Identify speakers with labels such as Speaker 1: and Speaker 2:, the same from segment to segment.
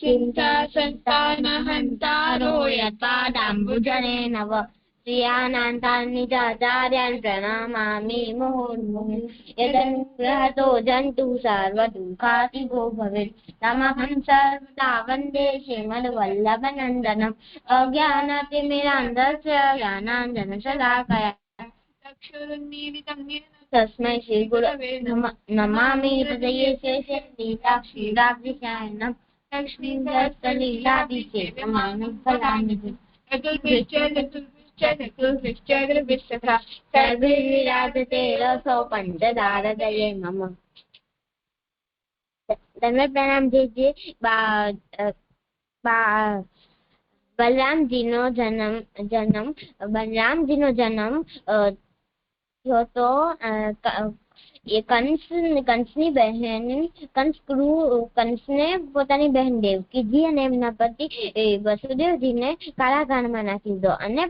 Speaker 1: चिन्ता सन्तानहन्तारो यत्पादाम्बुजनेन नव श्रियानान्तानि चाचार्यान् प्रणमामि मुहुर्मुहुः यदनुग्रहतो जन्तु सर्वदुःखातिगो भवेत् तमहं सर्वदा वन्दे श्रीमद्वल्लभनन्दनम् अज्ञानतिमिरान्धस्य ज्ञानाञ्जनशलाकया तस्मै श्रीगुरवे नमामि हृदये शेषे लीलाक्षीराब्धिशयनं लक्ष्मीदत्तलीलाभिषेकमानं फलानिधि सर्वैर्विराजते रसो पंचदारदये मम। धन्यवाद प्रणाम दीजिए। बलरामजीનો જન્મ થયો તો કંસની બહેન કંસને પોતાની બહેન દેવકીજી અને એમના પતિ વસુદેવજીને કારાગારમાં નાખી દીધો અને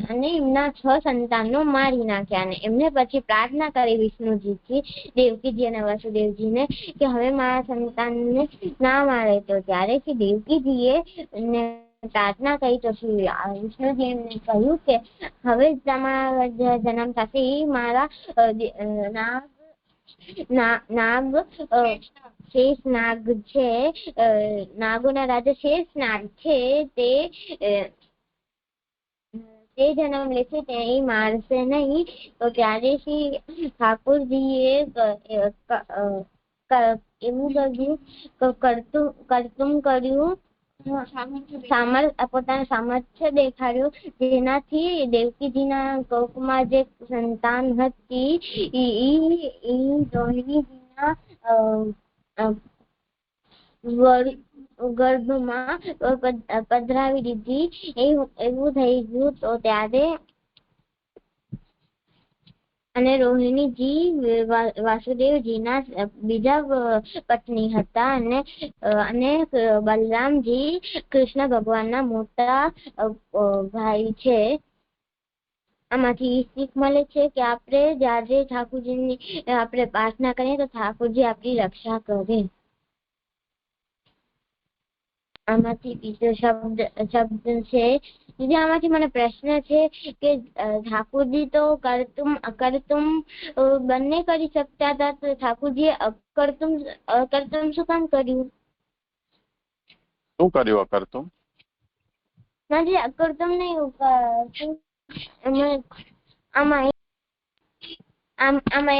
Speaker 1: અને એમના 6 સંતાનો મારી નાખ્યા અને એમને પછી પ્રાર્થના કરી વિષ્ણુજીથી દેવકીજી અને વસુદેવજીને કે હવે મારા સંતાનને ના મારે તો ત્યારે કે દેવકીજીએ પ્રાર્થના કરી તો વિષ્ણુજી એમને કહ્યું કે હવે તમારા જન્મ થશે મારા નાગ શેષ નાગ છે નાગોના રાજા શેષ નાગ છે તે જન્મ લેશે તે મારશે નહીં તો ત્યારે શ્રી ઠાકોરજીએ એવું કર્યું પોતાનું સામર્થ્ય દેખાડ્યું જેનાથી દેવકીજીના કોખમાં જે સંતાન હતી એ રોહિણીજીના ગર્ભમાં પધરાવી દીધી એવું થઈ ગયું તો ત્યારે અને રોહિણીજી વાસુદેવજીના બીજા પત્ની હતા અને બલરામજી કૃષ્ણ ભગવાનના મોટા ભાઈ છે. આમાંથી શીખ મળે છે કે આપણે જ્યારે ઠાકોરજીની આપણે પ્રાર્થના કરીએ તો ઠાકોરજી આપણી રક્ષા કરે. આમાંથી બીજો શબ્દ છે આમાંથી મને પ્રશ્ન છે કે ઠાકોરજી તો કરતુમ અકર્તુમ બંને કરી શકતા હતા તો ઠાકોરજીએ અકર્તુમ શું કામ કર્યું?
Speaker 2: શું કર્યું અકર્તુમ?
Speaker 1: નથી અકર્તુમ નહીં આમાં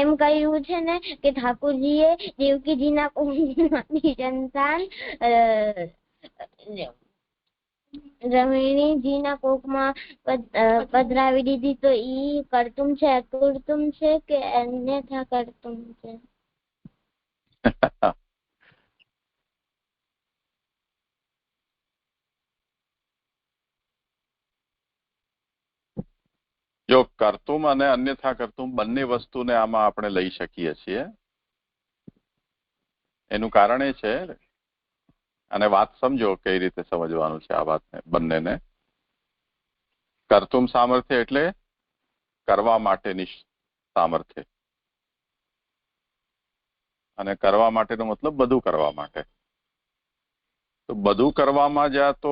Speaker 1: એમ કહ્યું છે ને કે ઠાકોરજીએ દેવકીજીના કુંભમાંથી સંતાન રોહિણીજીના કોખમાં પધરાવી દીધી તો ઈ કર્તુમ છે અકર્તુમ છે કે અન્યથા કર્તુમ છે?
Speaker 2: જો કર્તુમ અને અન્યથા કર્તુમ બંને વસ્તુને આમાં આપણે લઈ શકીએ છીએ. એનું કારણ એ છે, અને વાત સમજો કઈ રીતે સમજવાનું છે આ વાતને બંનેને. કર્તુમ સામર્થ્ય એટલે કરવા માટેની સામર્થ્ય, અને કરવા માટેનો મતલબ બધું કરવા માટે. તો બધું કરવામાં જ્યાં તો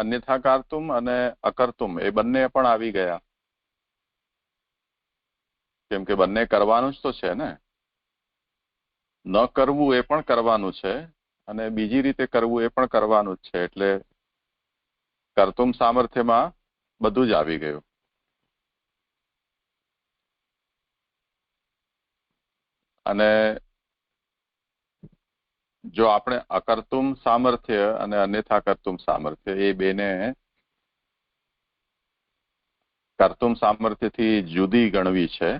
Speaker 2: અન્યથા કર્તુમ અને અકર્તુમ એ બંને પણ આવી ગયા, કેમ કે બંને કરવાનું જ તો છે ને. ન કરવું એ પણ કરવાનું છે અને બીજી રીતે કરવું એ પણ કરવાનું જ છે. એટલે કર્તુમ સામર્થ્યમાં બધું જ આવી ગયું. અને જો આપણે અકર્તુમ સામર્થ્ય અને અન્યથા કર્તુમ સામર્થ્ય એ બેને કર્તુમ સામર્થ્યથી જુદી ગણવી છે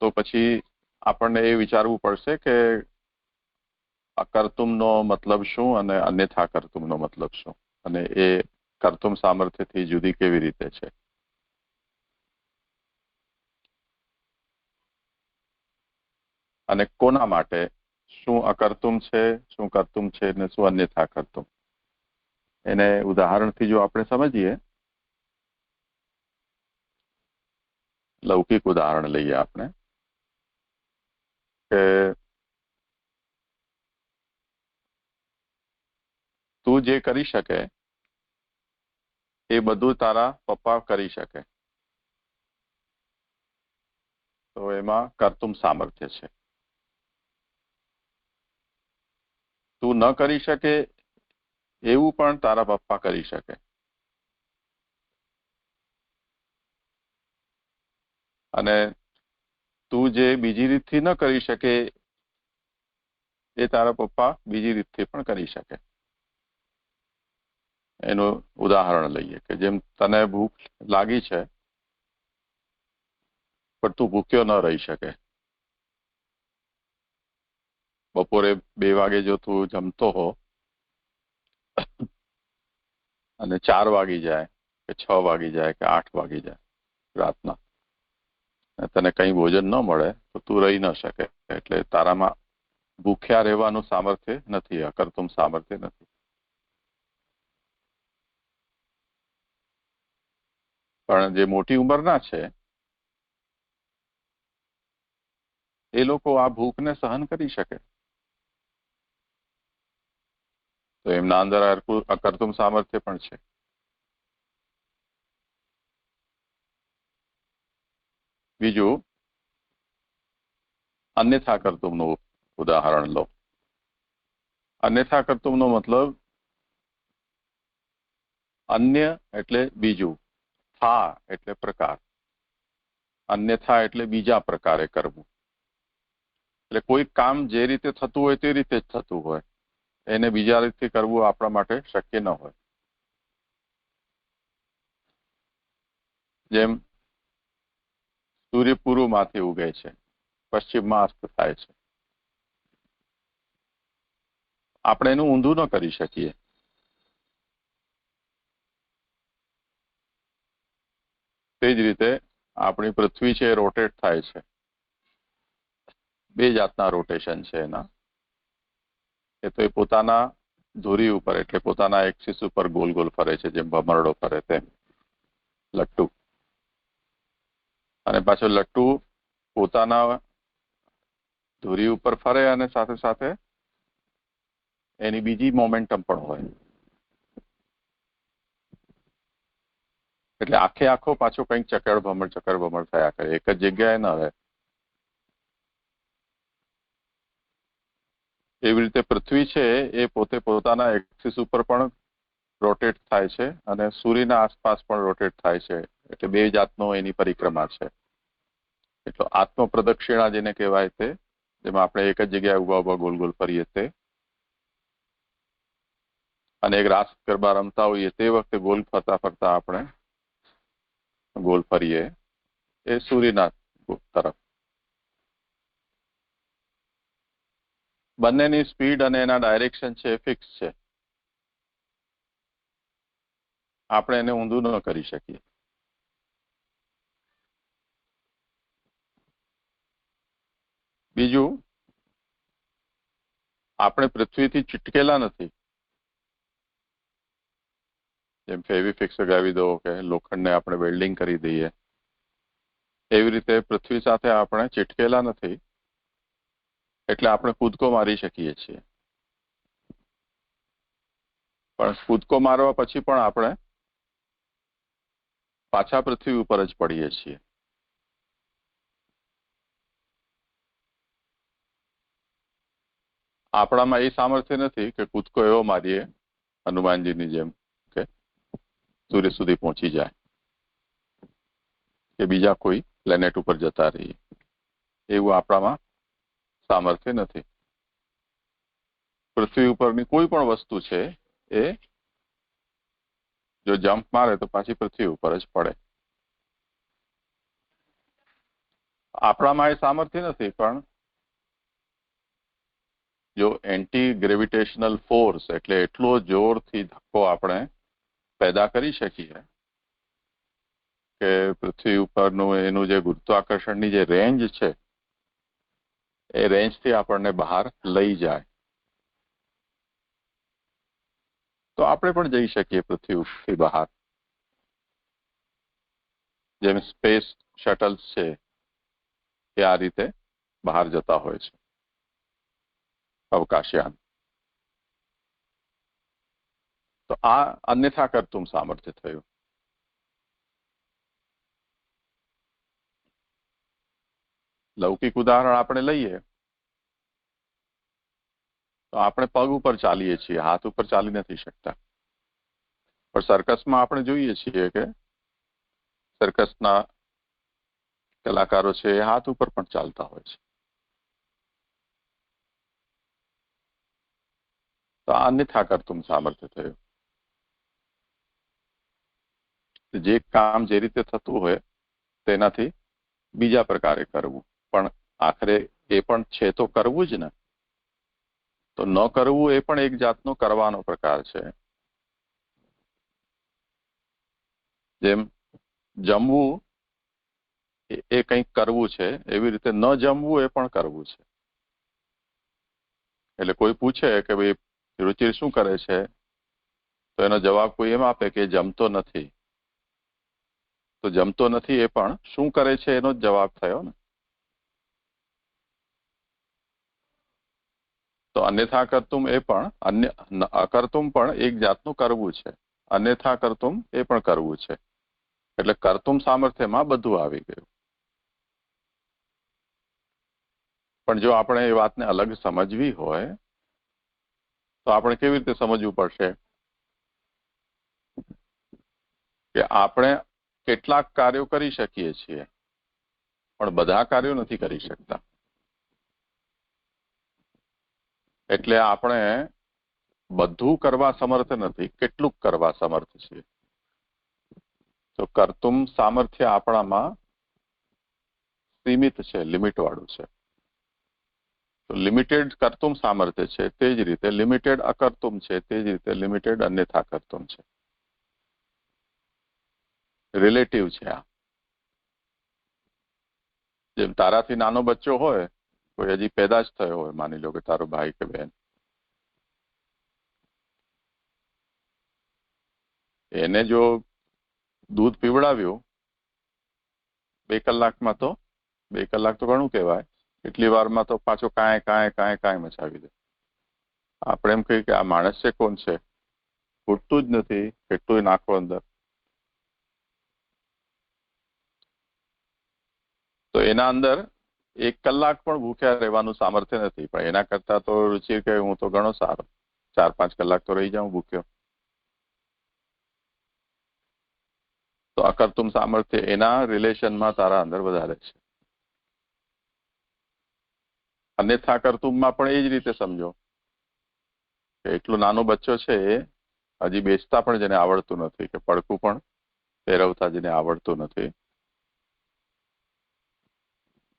Speaker 2: તો પછી આપણને એ વિચારવું પડશે કે અકર્તુમનો મતલબ શું અને અન્યથા કર્તુમનો મતલબ શું, અને એ કર્તુમ સામર્થ્યથી જુદી કેવી રીતે છે. અને કોના માટે શું અકર્તુમ છે, શું કર્તુમ છે અને શું અન્યથા કર્તુમ, એને ઉદાહરણથી જો આપણે સમજીએ, લૌકિક ઉદાહરણ લઈએ આપણે કે તું જે કરી શકે એ બધું તારા પપ્પા કરી શકે, તો એમાં કર્તુમ સામર્થ્ય છે. તું ન કરી શકે એવું પણ તારા પપ્પા કરી શકે, અને તું જે બીજી રીતથી ન કરી શકે એ તારા પપ્પા બીજી રીતથી પણ કરી શકે. એનું ઉદાહરણ લઈએ કે જેમ તને ભૂખ લાગી છે પણ તું ભૂખ્યો ન રહી શકે. બપોરે 2 વાગે જો તું જમતો હો અને 4 વાગી જાય કે 6 વાગી જાય કે 8 વાગી જાય રાતના, તને કઈ ભોજન ન મળે તો તું રહી ન શકે. એટલે તારામાં ભૂખ્યા રહેવાનું સામર્થ્ય નથી, અકર્તુમ સામર્થ્ય નથી. પણ જે મોટી ઉંમરના છે એ લોકો આ ભૂખને સહન કરી શકે, તો એમના અંદર અકર્તુમ સામર્થ્ય પણ છે. બીજું, અન્યથા કર્તુમનું ઉદાહરણ લો. અન્યથા કર્તુમનો મતલબ અન્ય એટલે બીજું, થા એટલે પ્રકાર, અન્યથા એટલે બીજા પ્રકારે કરવું. એટલે કોઈ કામ જે રીતે થતું હોય તે રીતે જ થતું હોય, એને બીજા રીતથી કરવું આપણા માટે શક્ય ન હોય. જેમ સૂર્ય પૂર્વમાંથી ઉગે છે, પશ્ચિમમાં અસ્ત થાય છે, આપણે એનું ઊંધું ન કરી શકીએ. તે જ રીતે આપણી પૃથ્વી છે એ રોટેટ થાય છે. 2 જાતના રોટેશન છે એના. એ તો એ પોતાના ધુરી ઉપર એટલે પોતાના એક્સિસ ઉપર ગોલ ગોલ ફરે છે, જેમ ભમરડો ફરે તેમ લટ્ટુ. અને પાછો લટ્ટુ પોતાના ધુરી ઉપર ફરે અને સાથે સાથે એની બીજી મોમેન્ટમ પણ હોય. એટલે આખો પાછો કંઈક ચક્કર ભમર થયા કરે, એક જ જગ્યાએ ન રહે. એવી રીતે પૃથ્વી છે એ પોતે પોતાના એક્સિસ ઉપર પણ રોટેટ થાય છે અને સૂર્યના આસપાસ પણ રોટેટ થાય છે. એટલે 2 જાતનો એની પરિક્રમા છે. એટલે આત્મ પ્રદક્ષિણા જેને કહેવાય તે, જેમાં આપણે એક જ જગ્યાએ ઉભા ગોલ ગોલ ફરીએ તે, અને એક રાસ ગરબા રમતા હોઈએ તે વખતે ગોલ ફરતા ફરતા આપણે ગોલ ફરીએ, એ સૂર્યના તરફ. બંનેની સ્પીડ અને એના ડાયરેક્શન છે ફિક્સ છે, આપણે એને ઊંધું ન કરી શકીએ. બીજું, આપણે પૃથ્વીથી ચીટકેલા નથી. જેમ ફેવિફિક્સ લગાવી દો કે લોખંડને આપણે વેલ્ડિંગ કરી દઈએ, એવી રીતે પૃથ્વી સાથે આપણે ચીટકેલા નથી. એટલે આપણે કૂદકો મારી શકીએ છીએ, પણ કૂદકો મારવા પછી પણ આપણે પાછા પૃથ્વી ઉપર જ પડીએ છીએ. આપણામાં એ સામર્થ્ય નથી કે કૂદકો એવો મારીએ હનુમાનજીની જેમ કે સૂર્ય સુધી પહોંચી જાય કે બીજા કોઈ પ્લેનેટ ઉપર જતા રહીએ. એવું આપણામાં સામર્થ્ય નથી. પૃથ્વી ઉપરની કોઈ પણ વસ્તુ છે એ જો જમ્પ મારે તો પાછી પૃથ્વી ઉપર જ પડે. આપણામાં એ સામર્થ્ય નથી, પણ જો એન્ટી ગ્રેવિટેશનલ ફોર્સ એટલે એટલો જોરથી ધક્કો આપણે પેદા કરી શકીએ કે પૃથ્વી ઉપરનું એનું જે ગુરુત્વાકર્ષણની જે રેન્જ છે એ રેન્જથી આપણને બહાર લઈ જાય, તો આપણે પણ જઈ શકીએ પૃથ્વીથી બહાર. જેમ સ્પેસ શટલ્સ છે એ આ રીતે બહાર જતા હોય છે, અવકાશયાન. તો આ અન્યથા કર્તુમ સામર્થ્ય થયું. લૌકિક ઉદાહરણ આપણે લઈએ તો આપણે પગ ઉપર ચાલીએ છીએ, હાથ ઉપર ચાલી નથી શકતા. પણ સર્કસમાં આપણે જોઈએ છીએ કે સર્કસના કલાકારો છે એ હાથ ઉપર પણ ચાલતા હોય છે. તો આ અન્યથા કર્તુમ સામર્થ્ય થયું. જે કામ જે રીતે થતું હોય તેનાથી બીજા પ્રકારે કરવું, પણ આખરે એ પણ છે તો કરવું જ ને. તો ન કરવું એ પણ એક જાતનો કરવાનો પ્રકાર છે. જેમ જમવું એ કંઈક કરવું છે, એવી રીતે ન જમવું એ પણ કરવું છે. એટલે કોઈ પૂછે કે ભાઈ રુચિર શું કરે છે, તો એનો જવાબ કોઈ એમ આપે કે જમતો નથી. તો જમતો નથી એ પણ શું કરે છે એનો જ જવાબ થયો ને. તો અન્યથા કર્તુમ એ પણ અકર્તુમ પણ એક જાતનું કરવું છે. અન્યથા કર્તુમ એ પણ કરવું છે. એટલે કર્તુમ સામર્થ્યમાં બધું આવી ગયું. પણ જો આપણે એ વાતને અલગ સમજવી હોય તો આપણે કેવી રીતે સમજવું પડશે કે આપણે કેટલાક કાર્યો કરી શકીએ છીએ પણ બધા કાર્યો નથી કરી શકતા. એટલે આપણે બધું કરવા સમર્થ નથી, કેટલુંક કરવા સમર્થ છીએ. તો કર્તુમ સામર્થ્ય આપણામાં સીમિત છે, લિમિટ વાળું છે. તો લિમિટેડ કર્તુમ સામર્થ્ય છે, તે જ રીતે લિમિટેડ અકર્તુમ છે, તે જ રીતે લિમિટેડ અન્યથા કર્તુમ છે. રિલેટિવ છે આ. જેમ તારાથી નાનો બચ્ચો હોય, કોઈ હજી પેદા જ થયો હોય, માની લો કે તારો ભાઈ કે બહેન, એને જો દૂધ પીવડાવ્યું 2 કલાકમાં, તો 2 કલાક તો ઘણું કહેવાય. એટલી વારમાં તો પાછો કાંઈ મચાવી દે. આપણે એમ કહીએ કે આ માણસ છે, કોણ છે, ફૂટતું જ નથી, કેટલું નાખો અંદર. તો એના અંદર 1 કલાક પણ ભૂખ્યા રહેવાનું સામર્થ્ય નથી. પણ એના કરતા તો રુચિ કે હું તો ઘણો સારો, 4-5 કલાક તો રહી જાઉં ભૂખ્યો. તો અકર્તુમ સામર્થ્ય એના રિલેશનમાં તારા અંદર વધારે છે. અન્યથા કર્તુમમાં પણ એ જ રીતે સમજો કે એટલો નાનો બચ્ચો છે, એ હજી બેસતા પણ જેને આવડતું નથી, કે પડકું પણ ફેરવતા જેને આવડતું નથી,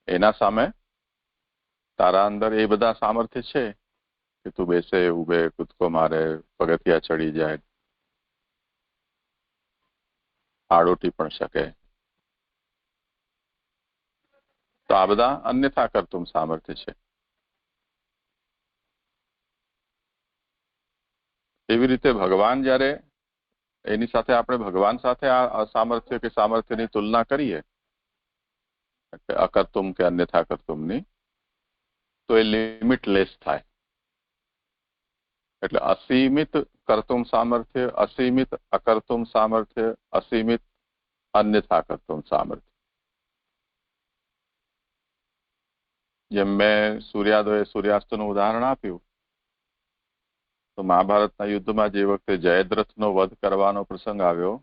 Speaker 2: એના સામે તારા અંદર એ બધા સામર્થ્ય છે કે તું બેસે, ઉભે, કૂદકો મારે, પગથિયા ચડી જાય, આડોટી પણ શકે. તો આ બધા અન્યથા કર્તુમ સામર્થ્ય છે. એવી રીતે ભગવાન જ્યારે એની સાથે આપણે ભગવાન સાથે આ અસામર્થ્ય કે સામર્થ્યની તુલના કરીએ, અકર્તુમ કે અન્યથા કર્તુમની, તો એ લિમિટલેસ થાય. એટલે અસીમિત કર્તુમ સામર્થ્ય, અસીમિત અકર્તુમ સામર્થ્ય, અસીમિત અન્યથા કર્તુમ સામર્થ્ય. જેમ મેં સૂર્યોદય સૂર્યાસ્તનું ઉદાહરણ આપ્યું, તો મહાભારતના યુદ્ધમાં જે વખતે જયદ્રથનો વધ કરવાનો પ્રસંગ આવ્યો,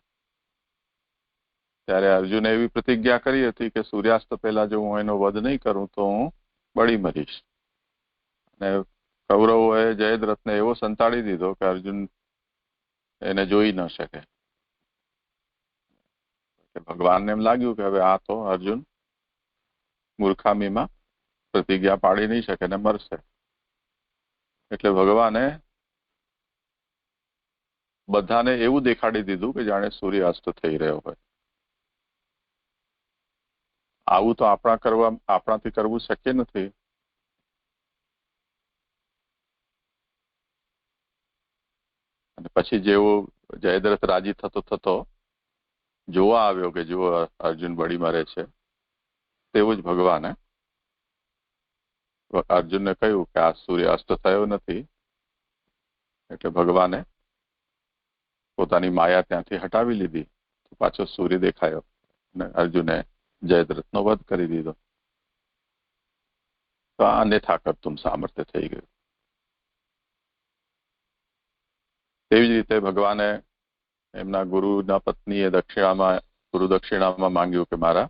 Speaker 2: ત્યારે અર્જુને એવી પ્રતિજ્ઞા કરી હતી કે સૂર્યાસ્ત પહેલા જો હું એનો વધ નહીં કરું તો હું બળી મરીશ. અને કૌરવોએ જયદ્રથને એવો સંતાડી દીધો કે અર્જુન એને જોઈ ન શકે. ભગવાનને એમ લાગ્યું કે હવે આ તો અર્જુન મૂર્ખામીમાં પ્રતિજ્ઞા પાડી નહીં શકે ને મરશે. એટલે ભગવાને બધાને એવું દેખાડી દીધું કે જાણે સૂર્યાસ્ત થઈ રહ્યો હોય. આવું તો આપણાથી કરવું શક્ય નથી. અને પછી જેવો જયદ્રથ રાજી થતો જોવા આવ્યો કે જુઓ અર્જુન બળી મરે છે, તેવું જ ભગવાને અર્જુનને કહ્યું કે આ સૂર્ય અસ્ત થયો નથી. એટલે ભગવાને પોતાની માયા ત્યાંથી હટાવી લીધી તો પાછો સૂર્ય દેખાયો અને અર્જુને જયદ્રથનો વધ કરી દીધો. તો આ અન્યથા કર્તુમ સામર્થ્ય થઈ ગયું. તેવી જ રીતે ભગવાને એમના ગુરુના પત્નીએ ગુરુ દક્ષિણામાં માંગ્યું કે મારા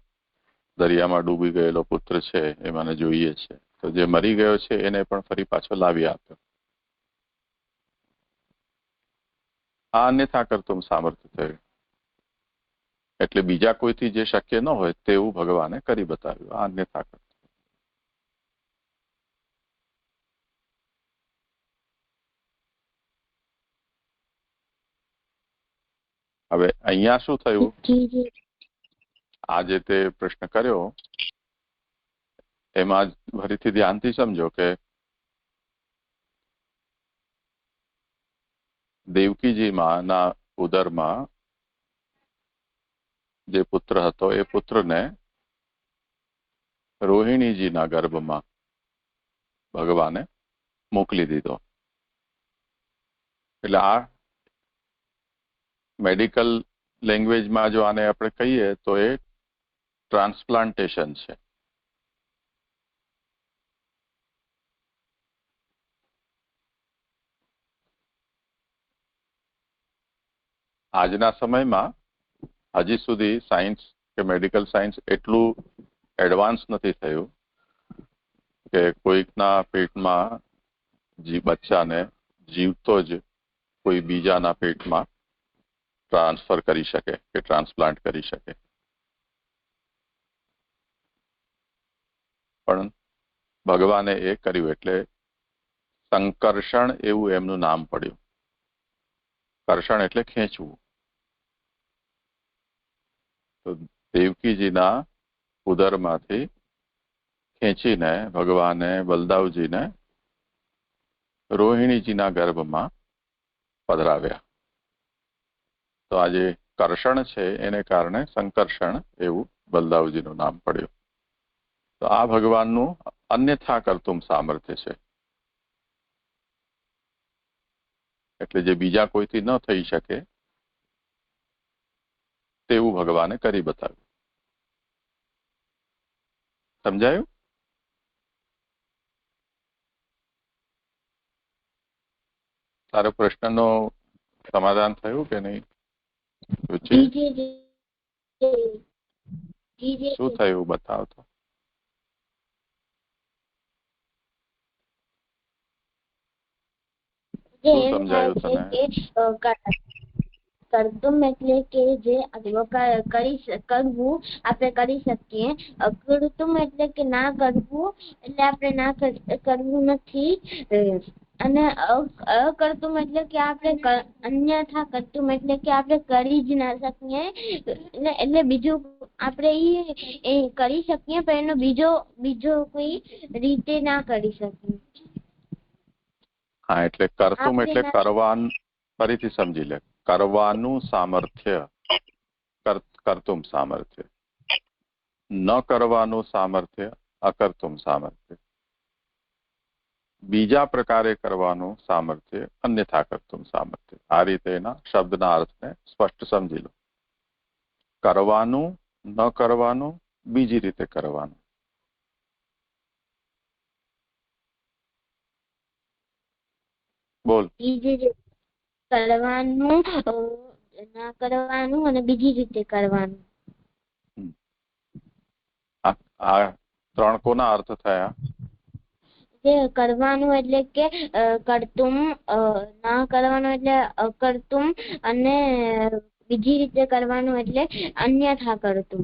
Speaker 2: દરિયામાં ડૂબી ગયેલો પુત્ર છે એ મને જોઈએ છે. તો જે મરી ગયો છે એને પણ ફરી પાછો લાવી આપ્યો. આ અન્યથા કર્તુમ સામર્થ્ય થયું. એટલે બીજા કોઈથી જે શક્ય ન હોય તેવું ભગવાને કરી બતાવ્યું. આ અન્યથા કર્તુમ. હવે અહીંયા શું થયું? આ જે તે પ્રશ્ન કર્યો એમાં ફરીથી ધ્યાનથી સમજો કે દેવકીજી માના ઉદરમાં જે પુત્ર હતો એ પુત્રને રોહિણીજીના ગર્ભમાં ભગવાને મોકલી દીધો. એટલે આ મેડિકલ લેંગ્વેજમાં જો આને આપણે કહીએ તો એ ટ્રાન્સપ્લાન્ટેશન છે. આજના સમયમાં હજી સુધી સાયન્સ કે મેડિકલ સાયન્સ એટલું એડવાન્સ નથી થયું કે કોઈકના પેટમાં બચ્ચાને જીવતો જ કોઈ બીજાના પેટમાં ટ્રાન્સફર કરી શકે કે ટ્રાન્સપ્લાન્ટ કરી શકે. પણ ભગવાને એ કર્યું એટલે સંકર્ષણ એવું એમનું નામ પડ્યું. કર્ષણ એટલે ખેંચવું. તો દેવકીજીના ઉદરમાંથી ખેંચીને ભગવાને બલદાવજીને રોહિણીજીના ગર્ભમાં પધરાવ્યા. તો આ જે કર્ષણ છે એને કારણે સંકર્ષણ એવું બલદાવજીનું નામ પડ્યું. તો આ ભગવાનનું અન્યથા કર્તુમ સામર્થ્ય છે. એટલે જે બીજા કોઈથી ન થઈ શકે તેવું ભગવાને કરી બતાવ્યું. સમજાયું? તારો પ્રશ્નનો સમાધાન થયું કે નહીં? શું થયું બતાવ તો. શું સમજાયું તને?
Speaker 1: કર્તુમ એટલે કે જે કરવું આપણે કરી શકીએ. અકર્તુમ એટલે કે ના કરવું એટલે આપણે ના કરવું નથી. અને અકર્તુમ એટલે કે આપણે અન્યથા કર્તુમ એટલે કે આપણે કરી જ ના શકીએ. એટલે બીજું આપણે એ કરી શકીએ પણ એનો બીજો કોઈ રીતે ના કરી શકીએ.
Speaker 2: હા, એટલે કર્તુમ એટલે કરવાનું. ફરીથી સમજી લે. કરવાનું સામર્થ્ય કર્તુમ સામર્થ્ય. ન કરવાનું સામર્થ્ય અકર્તુમ સામર્થ્ય. બીજા પ્રકારે કરવાનું સામર્થ્ય અન્યથા કર્તુમ સામર્થ્ય. આ રીતે એના શબ્દના અર્થને સ્પષ્ટ સમજી લો. કરવાનું, ન કરવાનું, બીજી રીતે કરવાનું. બોલ.
Speaker 1: કરવાનું, ના કરવાનું અને બીજી રીતે કરવાનું.
Speaker 2: આ ત્રણ કોના અર્થ થયા?
Speaker 1: જે કરવાનું એટલે કે કર્તુમ, ના કરવાનું એટલે અકર્તુમ અને બીજી રીતે કરવાનું એટલે અન્યથા કર્તુમ.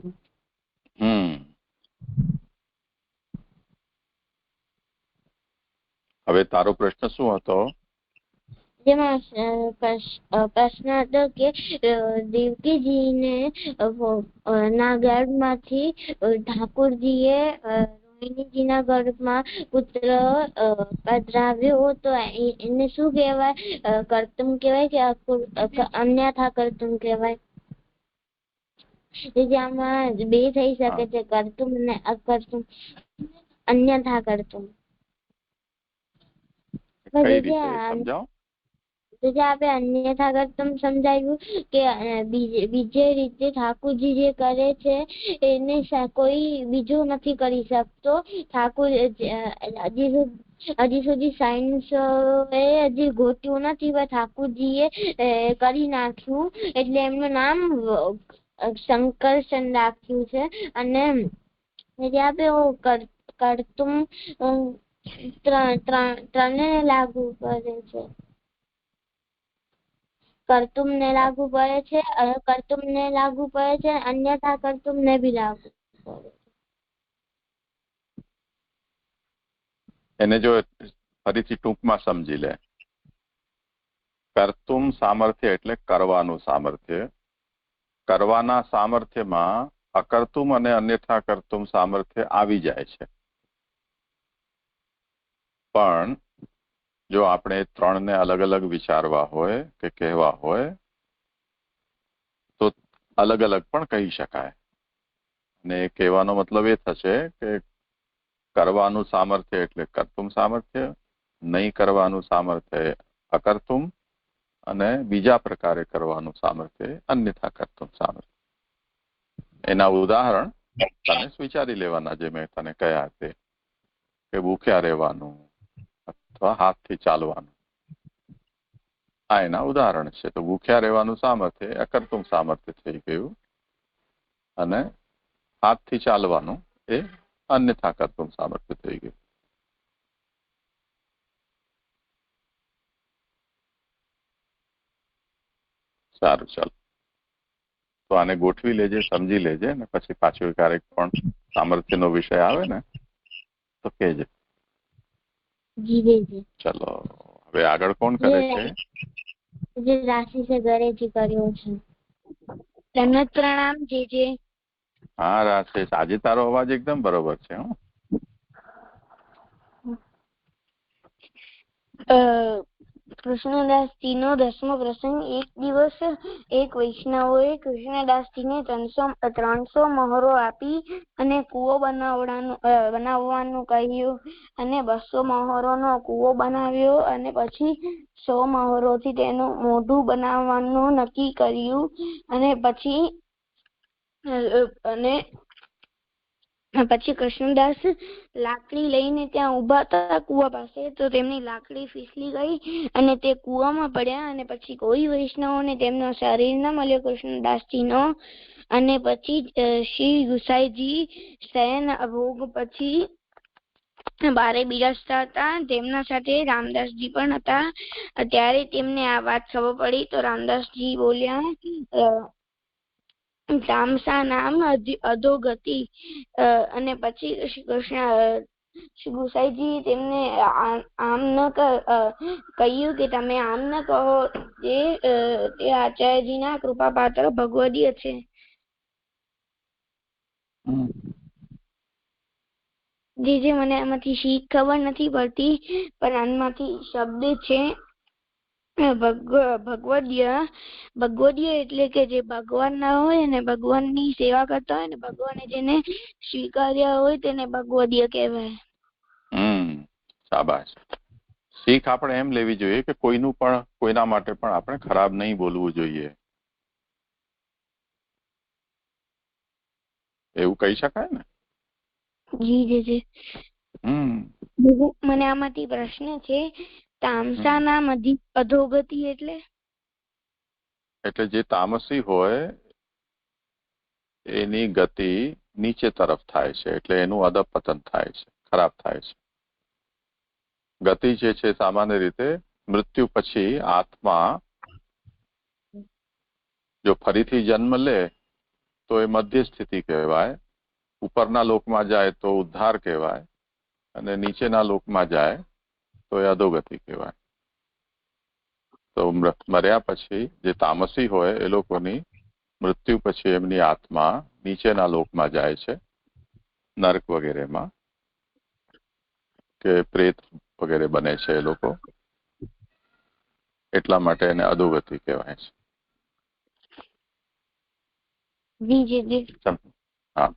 Speaker 2: હવે તારો પ્રશ્ન શું હતો?
Speaker 1: જેમાં પ્રશ્ન હતો કે દેવકીજીને ના ગર્ભમાંથી ઠાકોરજીએ રોહિણીજીના ગર્ભમાં પુત્ર પધરાવ્યો. તો એને શું કહેવાય? કર્તુમ કહેવાય કે અન્યથા કર્તુમ કહેવાય? આમાં બે થઈ શકે છે, કર્તુમ અને અકર્તુમ, અન્યથા કર્તુમ.
Speaker 2: કઈ રીતે સમજાવો?
Speaker 1: તો જે આપણે અન્યથા કર્તમ સમજાવ્યું કે બીજે રીતે ઠાકોરજી જે કરે છે એને કોઈ બીજું નથી કરી શકતો. ઠાકોર હજી સુધી સાયન્સ એ હજી ગોત્યું નથી, પણ ઠાકોરજીએ કરી નાખ્યું એટલે એમનું નામ શંકરચંદ રાખ્યું છે. અને જે આપણે કર્તુમ ત્રણે લાગુ પડે છે. કર્તુમ ને લાગુ પડે છે, કર્તુમ ને લાગુ પડે છે, અન્યથા કર્તુમ ને બી લાગુ પડે.
Speaker 2: એને જો ફરીથી ટૂંકમાં સમજી લે. કર્તુમ સામર્થ્ય એટલે કરવાનું સામર્થ્ય. કરવાના સામર્થ્યમાં અકર્તુમ અને અન્યથા કર્તુમ સામર્થ્ય આવી જાય છે. પણ જો આપણે ત્રણને અલગ અલગ વિચારવા હોય કે કહેવા હોય તો અલગ અલગ પણ કહી શકાય. અને કહેવાનો મતલબ એ થશે કે કરવાનું સામર્થ્ય એટલે કર્તુમ સામર્થ્ય, નહીં કરવાનું સામર્થ્ય અકર્તુમ, અને બીજા પ્રકારે કરવાનું સામર્થ્ય અન્યથા કર્તુમ સામર્થ્ય. એના ઉદાહરણ તને વિચારી લેવાના, જે મેં તને કહ્યા તે કે ભૂખ્યા રહેવાનું અથવા હાથથી ચાલવાનું. આ એના ઉદાહરણ છે. તો ભૂખ્યા રહેવાનું સામર્થ્ય અકર્તુમ સામર્થ્ય થઈ ગયું, અને હાથથી ચાલવાનું એ અન્યથા કર્તુમ સામર્થ્ય થઈ ગયું. સારું, ચાલો. તો આને ગોઠવી લેજે, સમજી લેજે, ને પછી પાછું ક્યારેક પણ સામર્થ્યનો વિષય આવે ને તો કહેજે. ચલો, હવે આગળ કોણ કરે છે?
Speaker 1: જે રાશિ છે ઘરેથી કર્યો છે. તમને પ્રણામ. જે
Speaker 2: હા રાશિ, આજે તારો અવાજ એકદમ બરોબર છે.
Speaker 1: કૃષ્ણદાસજીનો 10મો પ્રસંગ. એક દિવસ એક વૈષ્ણવોએ કૃષ્ણદાસજીને 300 મહોરો આપી અને કૂવો બનાવવાનું કહ્યું, અને 200 મહોરોનો કૂવો બનાવ્યો, અને પછી 100 મહોરોથી તેનું મોઢું બનાવવાનું નક્કી કર્યું. અને પછી કૃષ્ણદાસ લાકડી લઈને ત્યાં ઉભા હતા કુવા પાસે. તો તેમની લાકડી ફીસલી ગઈ અને તે કુવામાં પડ્યા. અને પછી કોઈ વૈષ્ણવોને તેમનો શરીર ન મળ્યો કૃષ્ણદાસજીનો. અને પછી શ્રી ગુસાઈજી શયન ભોગ પછી બારે બિરાજતા હતા. તેમના સાથે રામદાસજી પણ હતા. ત્યારે તેમને આ વાત ખબર પડી. તો રામદાસજી બોલ્યા, તામસા નામ અધોગતિ. અને પછી શ્રી ગુસાઈજી તેમને આમ ન કહ્યું કે તમે આમ ન કહો, તે આચાર્યજીના કૃપા પાત્ર ભગવદીય છે. જે મને આમાંથી શીખ ખબર નથી પડતી, પણ આમાંથી શબ્દ છે ભગવદીય એટલે કે જે ભગવાન ના હોય ને ભગવાનની સેવા કરતા હોય ને ભગવાને જેને સ્વીકાર્યા હોય તેને ભગવદીય કહેવાય.
Speaker 2: શાબાશ. શીખ આપણે એમ લેવી જોઈએ કે કોઈના માટે પણ આપણે ખરાબ નહીં બોલવું જોઈએ. એવું કહી શકાય ને?
Speaker 1: જી. મને આમાંથી પ્રશ્ન છે, તામસા નામ અધોગતિ એટલે
Speaker 2: જે તામસી હોય એની ગતિ નીચે તરફ થાય છે, એટલે એનું અધપતન થાય છે, ખરાબ થાય છે. ગતિ જે છે સામાન્ય રીતે મૃત્યુ પછી આત્મા જો ફરીથી જન્મ લે તો એ મધ્ય સ્થિતિ કહેવાય. ઉપરના લોકમાં જાય તો ઉદ્ધાર કહેવાય, અને નીચેના લોકમાં જાય તો એ અધોગતિ કહેવાય. તો મર્યા પછી જે તામસી હોય એ લોકોની મૃત્યુ પછી એમની આત્મા નીચેના લોકમાં જાય છે, નર્ક વગેરેમાં, કે પ્રેત વગેરે બને છે એ લોકો. એટલા માટે એને અધોગતિ કહેવાય છે. હા,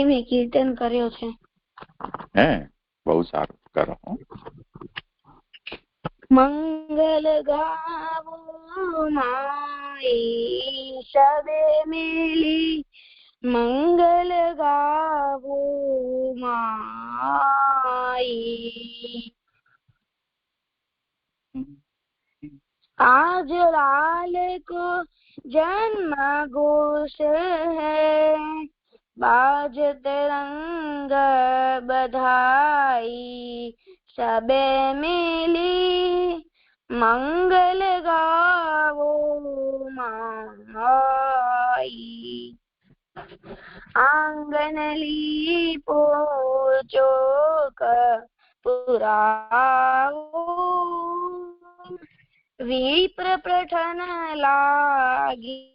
Speaker 1: મેં કીર્તન કર્યો છે.
Speaker 2: હે, બહુ સારું, કરો.
Speaker 3: મંગલ ગાવો માઈ સબે મિલી, મંગલ ગાવો માઈ. आज लाल को जन्म घोष है, बाज तिरंग बधाई सबे मिली, मंगल गावो माई. आंगन लीपो चौक पुराओ, विप्र पठन लागी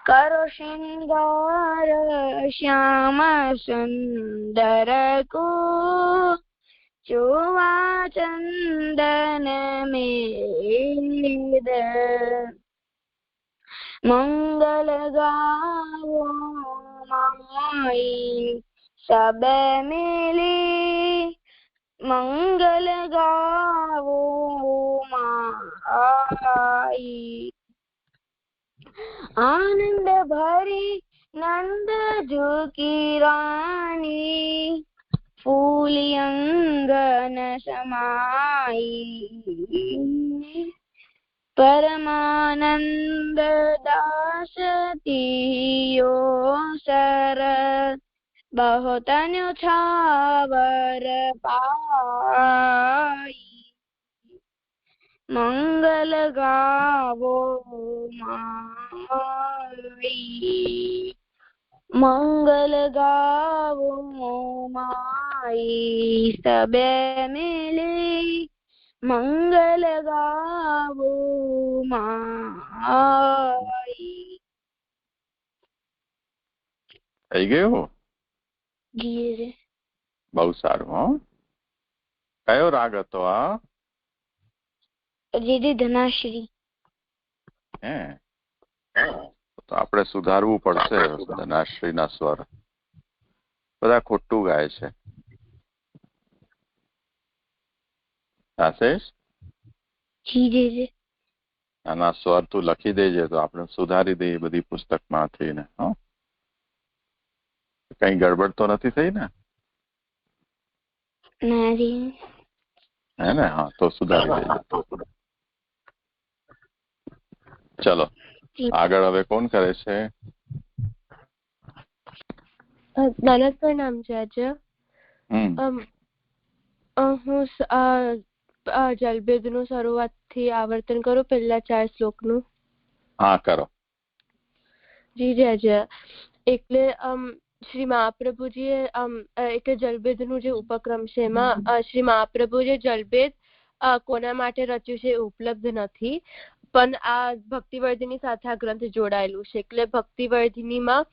Speaker 3: करो श्रृंगार श्याम सुंदर को, चुवा चंदन मेद. मंगल गावो माई सबे मिली, मंगल गावो माई. आनंद भरी नंद झुकी रानी, फूली अंगन समाई, परमानंद दास तियो सर, बहुत न्योछावर पाई. मंगल गावो माई, मंगल गावो माई सबे मिली, मंगल गावो माई.
Speaker 2: થઈ ગયું?
Speaker 3: જી
Speaker 2: બહુ સારું. હો, કયો રાગ હતો આ?
Speaker 3: જીજી ધનાશ્રી.
Speaker 2: હે, તો આપણે સુધારવું પડશે. ધનાશ્રીના સ્વર બધા ખોટું ગાય છે. આશીષ,
Speaker 3: જી જીજી.
Speaker 2: આના સ્વર તું લખી દેજે તો આપણે સુધારી દઈએ બધી પુસ્તકમાંથી ને. હો, કઈ ગડબડ તો નથી થઈ ને? હે ને? હા, તો સુધારી દેજે. ચલો આગળ હવે કોણ કરે છે?
Speaker 4: નાનકભાઈ નામ છે આજે. હું જલભેદ નું શરૂઆત થી આવર્તન કરું, પહેલા 4 શ્લોકનું.
Speaker 2: હા, કરો.
Speaker 4: જી જય. એટલે શ્રી મહાપ્રભુજીએ એટલે જલભેદ નું જે ઉપક્રમ છે એમાં શ્રી મહાપ્રભુએ જલભેદ કોના માટે રચ્યું છે ઉપલબ્ધ નથી, પણ આ ભક્તિવર્ધિની સાથે આ ગ્રંથ જોડાયેલું છે. એટલે ભક્તિવર્ધિનીમાં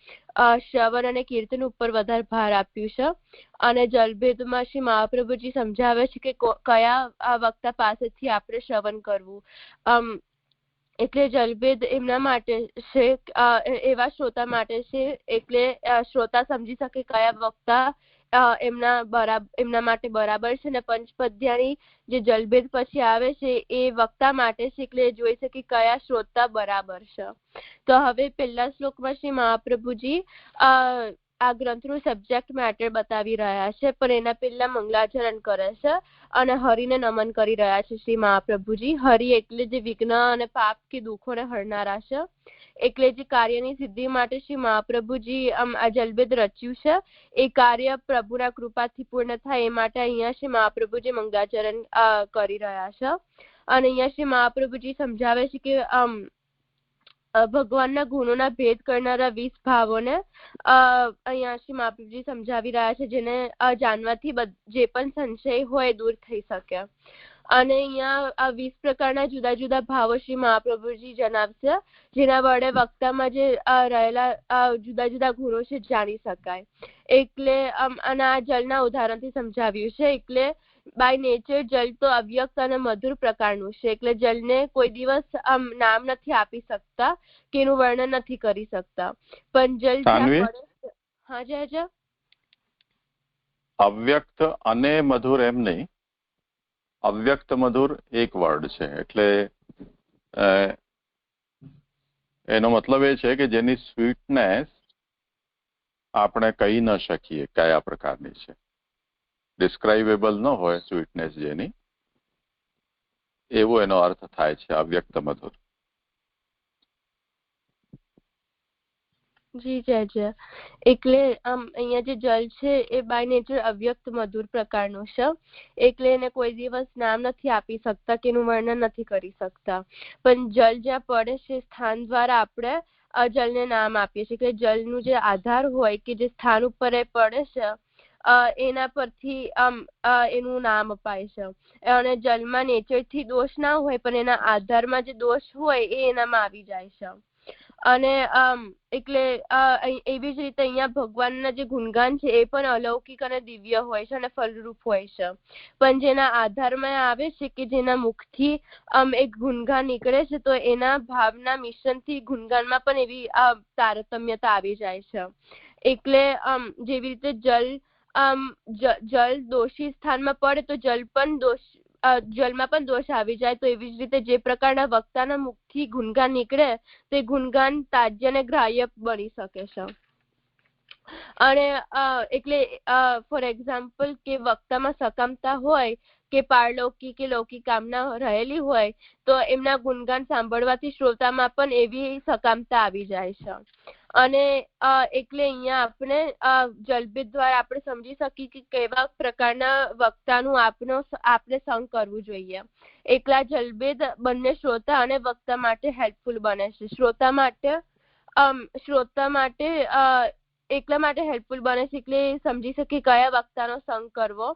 Speaker 4: શ્રવણ અને કીર્તન ઉપર વધારે ભાર આપ્યું છે, અને જલભેદમાં શ્રી મહાપ્રભુજી સમજાવે છે કે કયા વક્તા પાસેથી આપણે શ્રવણ કરવું. એટલે જલભેદ એમના માટે છે, એવા શ્રોતા માટે છે, એટલે શ્રોતા સમજી શકે કયા વક્તા એમના માટે બરાબર છે. અને પંચપદ્યાની જે જલભેદ પછી આવે છે એ વક્તા માટે છે, એટલે જોઈ શકે કયા શ્રોતા બરાબર છે. તો હવે પહેલા શ્લોકમાં શ્રી મહાપ્રભુજી આ ગ્રંથનું સબ્જેક્ટ મેટર બતાવી રહ્યા છે, પણ એના પહેલા મંગલાચરણ કરે છે અને હરિને નમન કરી રહ્યા છે શ્રી મહાપ્રભુજી. હરિ એટલે જે વિઘ્ન અને પાપ કે દુઃખોને હરનારા છે, એટલે જે કાર્યની સિદ્ધિ માટે શ્રી મહાપ્રભુજી આ જલભેદ રચ્યું છે, એ કાર્ય પ્રભુના કૃપાથી પૂર્ણ થાય એ માટે અહીંયા શ્રી મહાપ્રભુજી મંગલાચરણ કરી રહ્યા છે. અને અહીંયા શ્રી મહાપ્રભુજી સમજાવે છે કે ભગવાનના ગુણોના ભેદ કરનારા 20 ભાવોને અહીંયા શ્રી મહાપ્રભુજી સમજાવી રહ્યા છે, જેને જાણવાથી જે પણ સંશય હોય દૂર થઈ શકે. અને અહીંયા આ 20 પ્રકારના જુદા જુદા ભાવો શ્રી મહાપ્રભુજી જણાવશે, જેના વડે વક્તામાં જે રહેલા જુદા જુદા ગુણો છે જાણી શકાય. એટલે અને આ જલના ઉદાહરણથી સમજાવ્યું છે. એટલે બાય નેચર જલ તો અવ્યક્ત અને મધુર પ્રકારનું છે, એટલે જલને કોઈ દિવસ નામ નથી આપી શકતા કે એનું વર્ણન નથી કરી શકતા, પણ જલ જ્યાં પડે. હા જય.
Speaker 2: અવ્યક્ત અને મધુર એમ નહીં, અવ્યક્ત મધુર એક વર્ડ છે. એટલે એનો મતલબ એ છે કે જેની સ્વીટનેસ આપણે કહી ન શકીએ કયા પ્રકારની છે, ડિસ્ક્રાઇબેબલ ન હોય સ્વીટનેસ જેની, એવો એનો અર્થ થાય છે અવ્યક્ત મધુર.
Speaker 4: જી જય. એટલે અહીંયા જે જલ છે એ બાય નેચર અવ્યક્ત મધુર પ્રકારનું છે. એટલે એને કોઈ દિવસ નામ નથી આપી શકતા કે એનું વર્ણન નથી કરી શકતા. પણ જલ જ્યાં પડે છે સ્થાન દ્વારા આપણે જલને નામ આપીએ છીએ. કે જલનું જે આધાર હોય કે જે સ્થાન ઉપર એ પડે છે એના પરથી એનું નામ અપાય છે. અને જલમાં નેચરથી દોષ ના હોય પણ એના આધારમાં જે દોષ હોય એ એનામાં આવી જાય છે. અને એટલે એવી જ રીતે અહીંયા ભગવાનના જે ગુણગાન છે એ પણ અલૌકિક અને દિવ્ય હોય છે અને ફલરૂપ હોય છે. પણ જેના આધારમાં આવે છે કે જેના મુખથી એક ગુણગાન નીકળે છે તો એના ભાવના મિશ્રણથી ગુણગાનમાં પણ એવી તારતમ્યતા આવી જાય છે. એટલે જેવી રીતે જલ દોષી સ્થાનમાં પડે તો જલમાં પણ દોષ આવી જાય. તો એવી જ રીતે જે પ્રકારના વક્તાના મુખથી ગુણગાન નીકળે તે ગુણગાન તાજ્ય અને ગ્રાહ્ય બની શકે છે. અને એટલે ફોર એક્ઝામ્પલ કે વક્તામાં સકામતા હોય કે પારલૌકિક કે લૌકિક કામના રહેલી હોય તો એમના ગુણગાન સાંભળવાથી શ્રોતામાં પણ એવી સકામતા આવી જાય છે. અને એટલે અહીંયા આપણે જલભેદ દ્વારા આપણે સમજી શકીએ કે કેવા પ્રકારના વક્તાનું આપણે સંગ કરવું જોઈએ. એકલા જલભેદ બંને શ્રોતા અને વક્તા માટે હેલ્પફુલ બને છે. શ્રોતા માટે એકલા માટે હેલ્પફુલ બને છે એટલે સમજી શકીએ કયા વક્તાનો સંગ કરવો.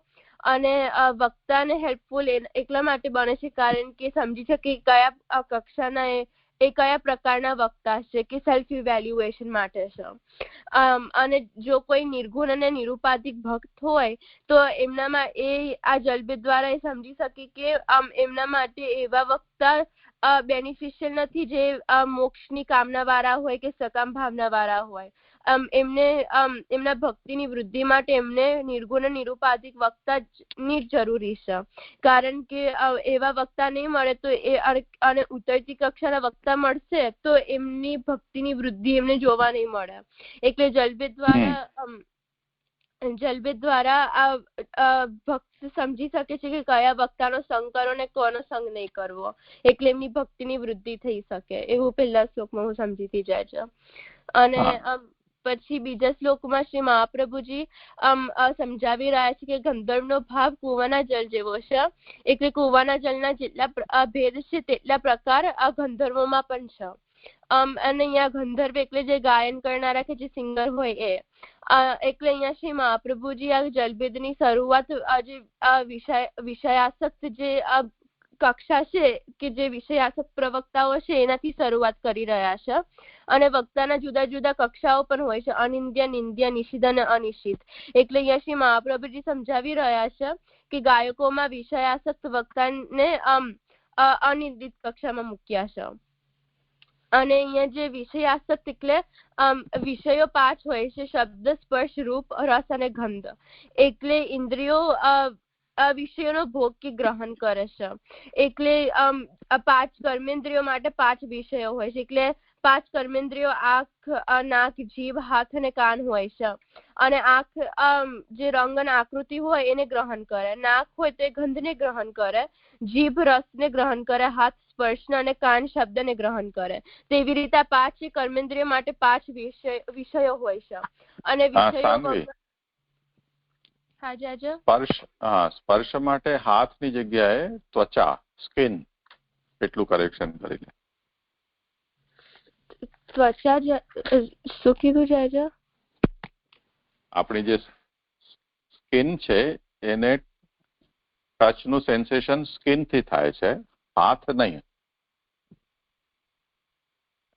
Speaker 4: અને વક્તાને હેલ્પફુલ એટલા માટે બને છે કારણ કે સમજી શકીએ કયા કક્ષાના એ કયા પ્રકારના વક્તા છે કે સેલ્ફ ઇવેલ્યુએશન માટે છે. અને જો કોઈ નિર્ગુણ અને નિરુપાધિક ભક્ત હોય તો એમનામાં આ જલભેદ દ્વારા એ સમજી શકે કે એમના માટે એવા વક્તા બેનિફિશિયલ નથી જે મોક્ષની કામના વાળા હોય કે સકામ ભાવના વાળા હોય. એમને એમના ભક્તિની વૃદ્ધિ માટે એમને નિર્ગુણ નિરુપાધિક વક્તાની જરૂરી છે. કારણ કે એવા વક્તા નહીં મળે તો અને ઉતરતી કક્ષાના વક્તા મળશે તો એમની ભક્તિની વૃદ્ધિ એમને જોવા નહીં મળે. એટલે જલભેદ દ્વારા ભક્ત સમજી શકે છે કે કયા વક્તાનો સંગ કરવો ને કોનો સંગ નહીં કરવો. એટલે એમની ભક્તિની વૃદ્ધિ થઈ શકે. એવું પહેલા શ્લોકમાં હું સમજીતી જાય છે. અને પછી બીજા શ્લોકમાં શ્રી મહાપ્રભુજી સમજાવી રહ્યા છે કે ગંધર્વનો ભાવ કુવાના જલ જેવો છે. એટલે કુવાના જલના જેટલા ભેદ છે તેટલા પ્રકાર આ ગંધર્વોમાં પણ છે. અને અહીંયા ગંધર્વ એટલે જે ગાયન કરનારા કે જે સિંગર હોય એ. એટલે અહીંયા શ્રી મહાપ્રભુજી આ જલભેદની શરૂઆત જે વિષયાસક્ત જે કક્ષા છે કે જે વિષયાસક્ત પ્રવક્તાઓ છે એનાથી શરૂઆત કરી રહ્યા છે. અને વક્તાના જુદા જુદા કક્ષાઓ પણ હોય છે, અનિંદ્ય, નિંદ્ય, નિષિદ્ધ અને અનિષિદ્ધ. એટલે અહીંયા શ્રી મહાપ્રભુજી સમજાવી રહ્યા છે કે ગાયકોમાં વિષયાસક્ત વક્તાને અનિંદિત કક્ષામાં મૂક્યા છે. અને અહીંયા જે વિષયાસક્ત એટલે વિષયો 5 હોય છે: શબ્દ, સ્પર્શ, રૂપ, રસ અને ગંધ. એટલે ઇન્દ્રિયો વિષયોનો ભોગ કે ગ્રહણ કરે છે. એટલે 5 કર્મેન્દ્રિયો માટે 5 વિષયો હોય છે. એટલે 5 કર્મેન્દ્રિયો આંખ, નાક, જીભ, હાથ અને કાન હોય છે. અને આંખ જે રંગ અને આકૃતિ હોય એને ગ્રહણ કરે, નાક હોય તો એ ગંધને ગ્રહણ કરે, જીભ રસને ગ્રહણ કરે, હાથ સ્પર્શને અને કાન શબ્દને ગ્રહણ કરે. તેવી રીતે 5 કર્મેન્દ્રિયો માટે 5 વિષયો હોય છે. અને વિષયો
Speaker 2: સ્પર્શ માટે હાથની જગ્યાએ ત્વચા, સ્કિન, એટલું કરેક્શન કરી લે.
Speaker 4: ત્વચા શું કીધું છે?
Speaker 2: આપણી જે સ્કિન છે એને ટચનું સેન્સેશન સ્કિનથી થાય છે, હાથ નહીં.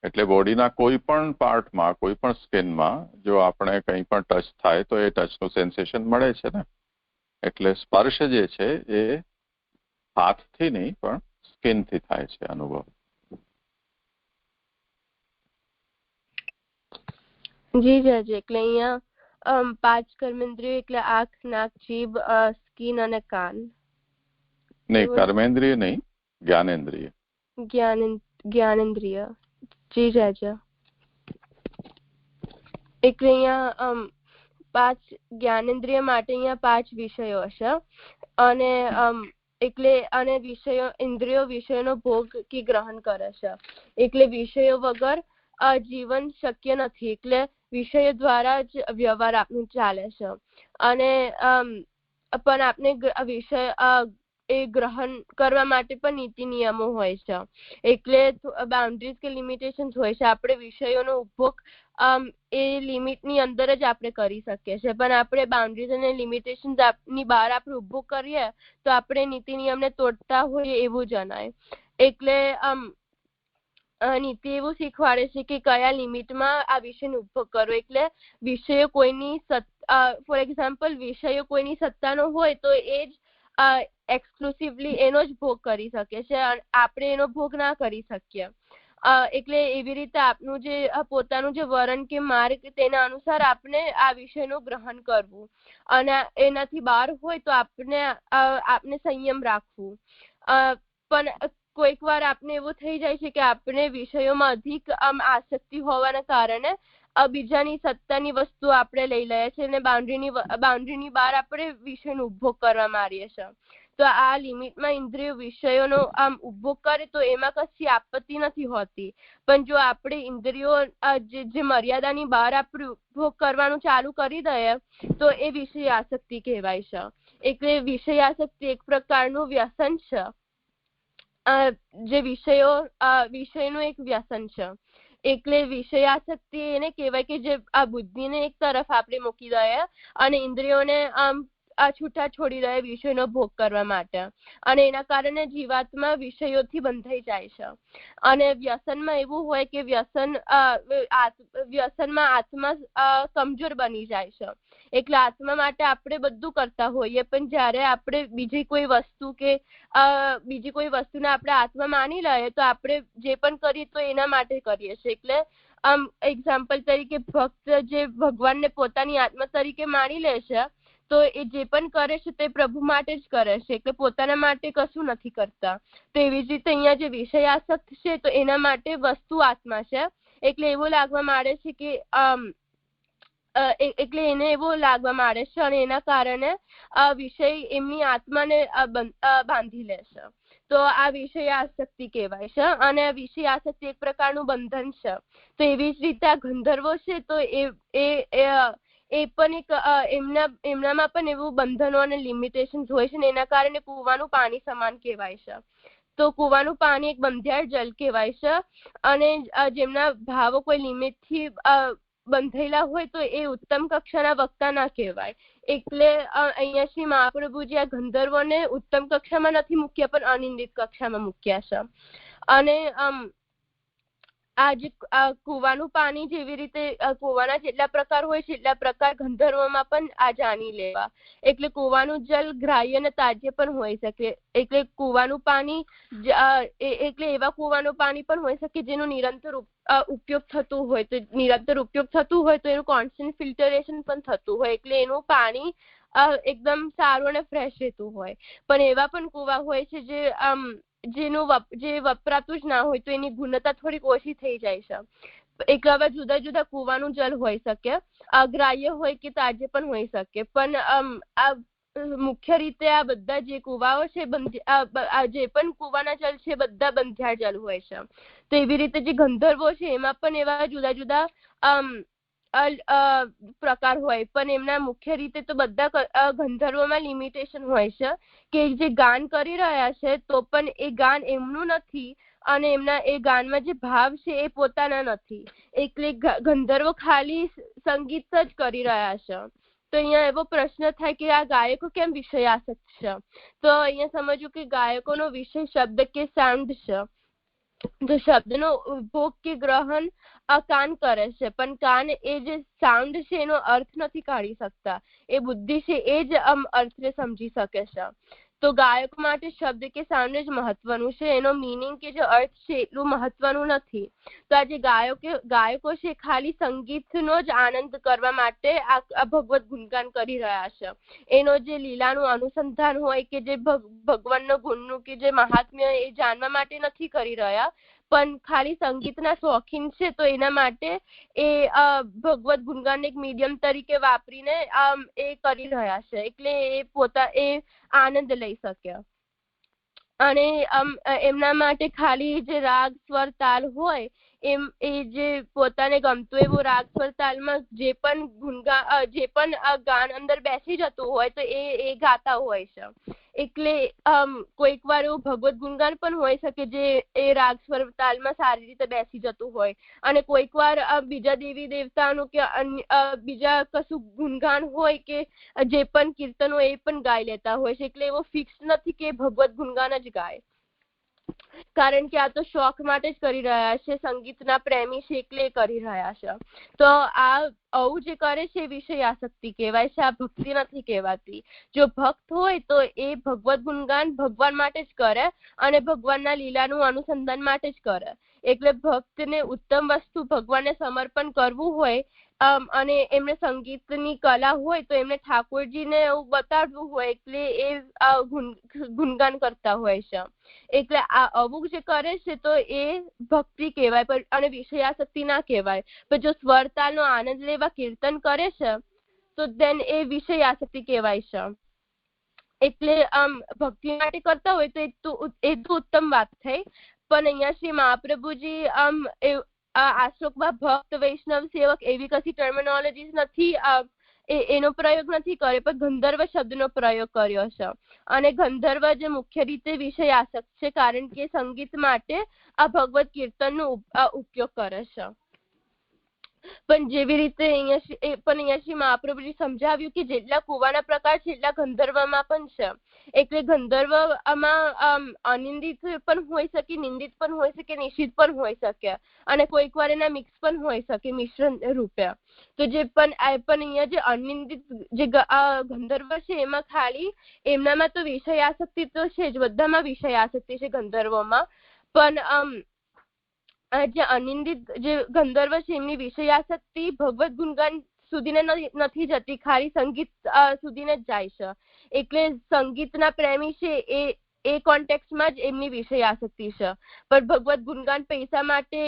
Speaker 2: એટલે બોડીના કોઈ પણ પાર્ટમાં, કોઈ પણ સ્કિનમાં જો આપણે કંઈ પણ ટચ થાય તો એ ટચનું સેન્સેશન મળે છે ને. એટલે સ્પર્શ જે છે એ હાથથી નહીં પણ સ્કિનથી થાય છે અનુભવ.
Speaker 4: જી જી. એટલે અહીંયા પાંચ કર્મેન્દ્રિયો એટલે આંખ, નાક, જીભ, સ્કિન અને કાન.
Speaker 2: નહીં, કર્મેન્દ્રિય નહીં, જ્ઞાનેન્દ્રિય.
Speaker 4: જ્ઞાનેન્દ્રિય. જી રાજા. એટલે અહીંયા 5 જ્ઞાનેન્દ્રિય માટે અહીંયા 5 વિષયો હશે અને એટલે અને વિષયો ઇન્દ્રિયો વિષયોનો ભોગ કે ગ્રહણ કરે છે. એટલે વિષયો વગર જીવન શક્ય નથી. એટલે વિષયો દ્વારા જ વ્યવહાર આપણું ચાલે છે અને પણ આપણે વિષય એ ગ્રહણ કરવા માટે પણ નીતિ નિયમો હોય છે. એટલે બાઉન્ડ્રીઝ કે લિમિટેશન્સ હોય છે. આપણે વિષયોનો ઉપભોગ એ લિમિટની અંદર જ આપણે કરી શકીએ છીએ, પણ આપણે બાઉન્ડ્રીઝ અને લિમિટેશન્સ ની બહાર આપણે ઉપભોગ કરીએ તો આપણે નીતિ નિયમને તોડતા હોઈએ એવું જણાય. એટલે નીતિ એવું શીખવાડે છે કે કયા લિમિટમાં આ વિષયનો ઉપભોગ કરવો. એટલે વિષયો કોઈની ફોર એક્ઝામ્પલ વિષયો કોઈની સત્તાનો હોય તો એ જ એક્સક્લુસિવલી એનો જ ભોગ કરી શકે છે અને આપણે એનો ભોગ ના કરી શકીએ. એટલે એવી રીતે આપનું જે પોતાનું જે વરણ કે માર્ગ તેના અનુસાર આપણે આ વિષયનું ગ્રહણ કરવું અને એનાથી બહાર હોય તો આપણે સંયમ રાખવું. પણ કોઈક વાર આપણે એવું થઈ જાય છે કે આપણે વિષયોમાં અધિક આસક્તિ હોવાના કારણે બીજાની સત્તાની વસ્તુ આપણે લઈ લઈએ છીએ અને બાઉન્ડ્રીની બહાર આપણે વિષયનો ઉપભોગ કરવા માંડીએ છીએ. તો આ લિમિટમાં ઇન્દ્રિયો વિષયોનો ઉપભોગ કરે તો એમાં કશી આપત્તિ નથી હોતી, પણ જો આપણે ઇન્દ્રિયો જે મર્યાદાની બહાર આપણે ઉપભોગ કરવાનું ચાલુ કરી દઈએ તો એ વિષય આસક્તિ કહેવાય છે. એટલે વિષય આસક્તિ એક પ્રકારનું વ્યસન છે, જે વિષયનું એક વ્યસન છે. એટલે વિષય આસક્તિ એને કહેવાય કે જે આ બુદ્ધિને એક તરફ આપણે મૂકી દઈએ અને ઇન્દ્રિયોને છૂટા છોડી દે વિષયનો ભોગ કરવા માટે અને એના કારણે જીવાત્મા વિષયોથી બંધાઈ જાય છે. અને વ્યસનમાં એવું હોય કે વ્યસનમાં આત્મા કમજોર બની જાય છે. એટલે આત્મા માટે આપણે બધું કરતા હોઈએ, પણ જ્યારે આપણે બીજી કોઈ વસ્તુને આપણે આત્મા માની લઈએ તો આપણે જે પણ કરીએ તો એના માટે કરીએ છીએ. એટલે એક્ઝામ્પલ તરીકે ભક્ત જે ભગવાનને પોતાની આત્મા તરીકે માની લે છે તો એ જે પણ કરે છે તે પ્રભુ માટે જ કરે છે. એટલે પોતાના માટે કશું નથી કરતા. તો એવી જ રીતે અહીંયા જે વિષય આસક્ત છે તો એના માટે વસ્તુ આત્મા છે. એટલે એવું લાગવા માંડે છે કે એટલે એને એવું લાગવા માંડે છે અને એના કારણે વિષય એમની આત્માને બાંધી લે છે. તો આ વિષય આસક્તિ કહેવાય છે અને વિષય આસક્તિ એક પ્રકારનું બંધન છે. તો એવી જ રીતે આ ગંધર્વો છે તો એ પણ એક એમનામાં પણ એવું બંધનો અને લિમિટેશન હોય છે ને એના કારણે કૂવાનું પાણી સમાન કહેવાય છે. તો કૂવાનું પાણી એક બંધિયાળ જલ કહેવાય છે અને જેમના ભાવો કોઈ લિમિટથી બંધાયેલા હોય તો એ ઉત્તમ કક્ષાના વક્તા ના કહેવાય. એટલે અહીંયા શ્રી મહાપ્રભુજી આ ગંધર્વોને ઉત્તમ કક્ષામાં નથી મૂક્યા પણ અનિંદિત કક્ષામાં મૂક્યા છે. અને આ કૂવાનું પાણી જેવી રીતે કૂવાના જેટલા પ્રકાર હોય છે એટલા પ્રકાર ગંધર્વોમાં પણ આ જાણી લેવા. એટલે કૂવાનું જલ ગ્રાહ્ય અને તાજ્ય પણ હોઈ શકે. એટલે કૂવાનું પાણી એટલે એવા કૂવાનું પાણી પણ હોઈ શકે જેનું નિરંતર ઉપયોગ થતું હોય તો એનું કોન્સ્ટન્ટ ફિલ્ટરેશન પણ થતું હોય. એટલે એનું પાણી એકદમ સારું અને ફ્રેશ રહેતું હોય. પણ એવા પણ કૂવા હોય છે જે વપરાતું જ ના હોય તો એની ગુણવત્તા થોડીક ઓછી થઈ જાય છે. એટલે હવે જુદા જુદા કૂવાનું જલ હોઈ શકે, ગ્રાહ્ય હોય કે તાજ્ય પણ હોઈ શકે. પણ આ મુખ્ય રીતે આ બધા જે કૂવાઓ છે જે પણ કૂવાના જલ છે બધા બંધિયાળ જલ હોય છે. તો એવી રીતે જે ગંધર્વો છે એમાં પણ એવા જુદા જુદા પ્રકાર હોય, પણ એમના મુખ્ય રીતે તો બધા ગંધર્વોમાં લિમિટેશન હોય છે કે જે ગાન કરી રહ્યા છે તો પણ એ ગાન એમનું નથી અને એમના એ ગાનમાં જે ભાવ છે એ પોતાના નથી. એટલે ગંધર્વો ખાલી સંગીત જ કરી રહ્યા છે. તો અહીંયા એવો પ્રશ્ન થાય કે આ ગાયકો કેમ વિષય આસક્ત છે? તો અહીંયા સમજવું કે ગાયકોનો વિષય શબ્દ કે સાઉન્ડ છે. તો શબ્દનો ઉપભોગ કે ગ્રહણ કાન કરે છે, પણ કાન એ જે સાઉન્ડ છે એનો અર્થ નથી કાઢી શકતા. એ બુદ્ધિ છે એ જ અર્થને સમજી શકે છે. તો ગાયકો માટે શબ્દ કે સાઉન્ડ જ મહત્વનું છે, એનો મીનિંગ કે જે અર્થ છે એટલું મહત્વનું નથી. તો આ જે ગાયકો છે ખાલી સંગીતનો જ આનંદ કરવા માટે આ ભગવત ગુણગાન કરી રહ્યા છે. એનો જે લીલાનું અનુસંધાન હોય કે જે ભગવાનનો ગુણનું કે જે મહાત્મ્ય એ જાણવા માટે નથી કરી રહ્યા, પણ ખાલી સંગીતના શોખીન છે તો એના માટે એ ભગવત ગુણગાન એક મીડિયમ તરીકે વાપરીને એ કરી રહ્યા છે, એટલે એ આનંદ લઈ શકે. અને એમના માટે ખાલી જે રાગ સ્વર તાલ હોય એ જે પોતાને ગમતું એવું રાગ સ્વર તાલમાં જે પણ ગાન અંદર બેસી જતું હોય તો એ ગાતા હોય છે. એટલે કોઈક વાર એવું ભગવત ગુણગાન પણ હોઈ શકે જે એ રાગ સ્વર તાલમાં સારી રીતે બેસી જતું હોય, અને કોઈક વાર બીજા દેવી દેવતાનું કે બીજા કશું ગુણગાન હોય કે જે પણ કીર્તન હોય એ પણ ગાઈ લેતા હોય છે. એટલે એવો ફિક્સ નથી કે ભગવત ગુણગાન જ ગાય, કારણ કે આ તો શોખ માટે જ કરી રહ્યા છે, સંગીતના પ્રેમી છે એટલે કરી રહ્યા છે. તો આવું જે કરે છે એ વિષય આસક્તિ કહેવાય છે, આ ભક્તિ નથી કહેવાતી. જો ભક્ત હોય તો એ ભગવત ગુણગાન ભગવાન માટે જ કરે અને ભગવાનના લીલાનું અનુસંધાન માટે જ કરે. એટલે ભક્તને ઉત્તમ વસ્તુ ભગવાનને સમર્પણ કરવું હોય અને એમને સંગીતની કલા હોય તો એમને ઠાકોરજીને એવું બતાડવું હોય એટલે એ ગુણગાન કરતા હોય છે. એટલે આ અમુક જે કરે છે તો એ ભક્તિ કહેવાય અને વિષયાસક્તિ ના કહેવાય. પણ જો સ્વરતાલનો આનંદ લેવા કીર્તન કરે છે તો દેન એ વિષયાસક્તિ કહેવાય છે. એટલે ભક્તિ માટે કરતા હોય તો એ તો ઉત્તમ વાત થઈ. પણ અહીંયા શ્રી મહાપ્રભુજી આ શ્લોકમાં ભક્ત વૈષ્ણવ સેવક એવી કશી ટર્મિનોલોજીસ નથી, એનો પ્રયોગ નથી કર્યો, પણ ગંધર્વ શબ્દનો પ્રયોગ કર્યો છે. અને ગંધર્વ જે મુખ્ય રીતે વિષય આસક્ત છે, કારણ કે સંગીત માટે આ ભગવત કીર્તનનો ઉપયોગ કરે છે. પણ જેવી રીતે અહીંયા શ્રી મહાપ્રભુજી સમજાવ્યું કે જેટલા કુવાના પ્રકાર છે એટલા ગંધર્વમાં પણ છે. એટલે ગંધર્વમાં અનિંદિત પણ હોઈ શકે, નિંદિત પણ હોઈ શકે, નિષિદ્ધ પણ હોઈ શકે, અને કોઈક વાર એના મિક્સ પણ હોઈ શકે મિશ્રણ રૂપે. તો જે પણ અહીંયા જે અનિંદિત જે ગંધર્વ છે એમાં ખાલી એમનામાં તો વિષય આસક્તિ તો છે જ, બધામાં વિષય આસક્તિ છે ગંધર્વોમાં, પણ જે અનિંદિત જે ગંધર્વ છે એમની વિષયાસક્તિ ભગવત ગુણગાન સુધીને નથી જતી, ખાલી સંગીત સુધીને જ જાય છે. એટલે સંગીતના પ્રેમી છે એ કોન્ટેક્સ્ટમાં જ એમની વિષયાસક્તિ છે, પણ ભગવત ગુણગાન પૈસા માટે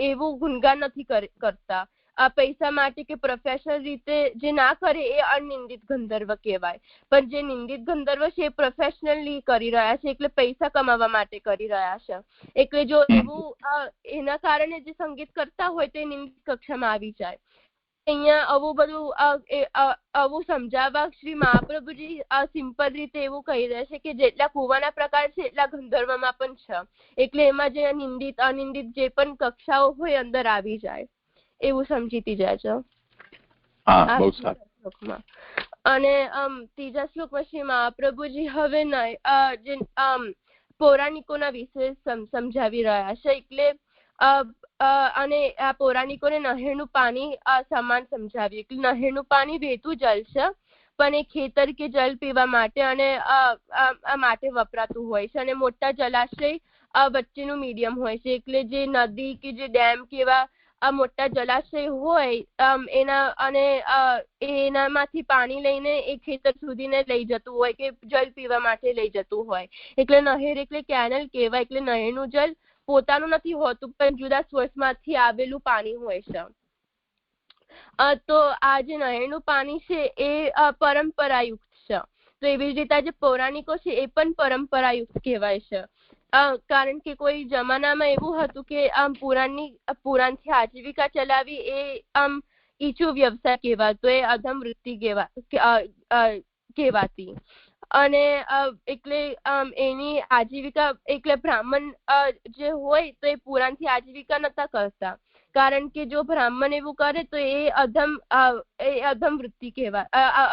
Speaker 4: એવું ગુણગાન નથી કરતા. આ પૈસા માટે કે પ્રોફેશનલ રીતે જે ના કરે એ અનિંદિત ગંધર્વ કહેવાય. પણ જે નિંદિત ગંધર્વ છે એ પ્રોફેશનલી કરી રહ્યા છે, એટલે પૈસા કમાવા માટે કરી રહ્યા છે. એટલે જો એવું એના કારણે જે સંગીત કરતા હોય તો એ નિંદિત કક્ષામાં આવી જાય. અહીંયા આવું બધું આવું સમજાવવા શ્રી મહાપ્રભુજી સિમ્પલ રીતે એવું કહી રહ્યા છે કે જેટલા કુવાના પ્રકાર છે એટલા ગંધર્વમાં પણ છે. એટલે એમાં જે નિંદિત અનિંદિત જે પણ કક્ષાઓ હોય અંદર આવી જાય, એવું સમજીતી જાય છે. અને ત્રીજા શ્લોકમાં શ્રી મહાપ્રભુજી હવે જે પૌરાણિકોના વિશે સમજાવી રહ્યા છે. એટલે અને આ પૌરાણિકોને નહેરનું પાણી સમાન સમજાવ્યું. એટલે નહેરનું પાણી વહેતું જલ છે, પણ એ ખેતર કે જલ પીવા માટે અને માટે વપરાતું હોય છે, અને મોટા જલાશય વચ્ચેનું મીડિયમ હોય છે. એટલે જે નદી કે જે ડેમ કે એવા આ મોટા જલાશય હોય એનામાંથી પાણી લઈને એ ખેતર સુધીને લઈ જતું હોય કે જલ પીવા માટે લઈ જતું હોય. એટલે નહેર એટલે કેનલ કહેવાય. એટલે નહેરનું જલ પોતાનું નથી હોતું, પણ જુદા સોર્સમાંથી આવેલું પાણી હોય છે. તો આ જે નહેરનું પાણી છે એ પરંપરાયુક્ત છે. તો એવી જ રીતે જે પૌરાણિકો છે એ પણ પરંપરાયુક્ત કહેવાય છે. કારણ કે કોઈ જમાનામાં એવું હતું કે પુરાણથી આજીવિકા ચલાવી એ ઈચું વ્યવસાય કહેવાતો, એ અધમ વૃત્તિ કહેવાતી. અને એટલે એની આજીવિકા એટલે બ્રાહ્મણ જે હોય તો એ પુરાણથી આજીવિકા નતા કરતા, કારણ કે જો બ્રાહ્મણ એવું કરે તો એ અધમ વૃત્તિ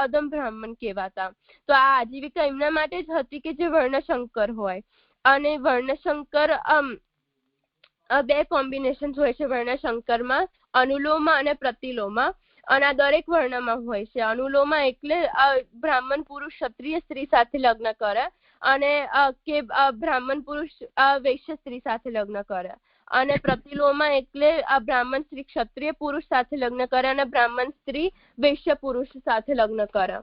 Speaker 4: અધમ બ્રાહ્મણ કહેવાતા. તો આ આજીવિકા એમના માટે જ હતી કે જે વર્ણશંકર હોય. અને વર્ણશંકર બે કોમ્બિનેશન હોય છે વર્ણશંકરમાં, અનુલોમમાં અને પ્રતિલોમમાં. અને આ દરેક વર્ણમાં હોય છે. અનુલોમા એટલે બ્રાહ્મણ પુરુષ ક્ષત્રિય સ્ત્રી સાથે લગ્ન કરે, અને કે બ્રાહ્મણ પુરુષ વૈશ્ય સ્ત્રી સાથે લગ્ન કરે. અને પ્રતિલોમા એટલે બ્રાહ્મણ સ્ત્રી ક્ષત્રિય પુરુષ સાથે લગ્ન કરે અને બ્રાહ્મણ સ્ત્રી વૈશ્ય પુરુષ સાથે લગ્ન કરે.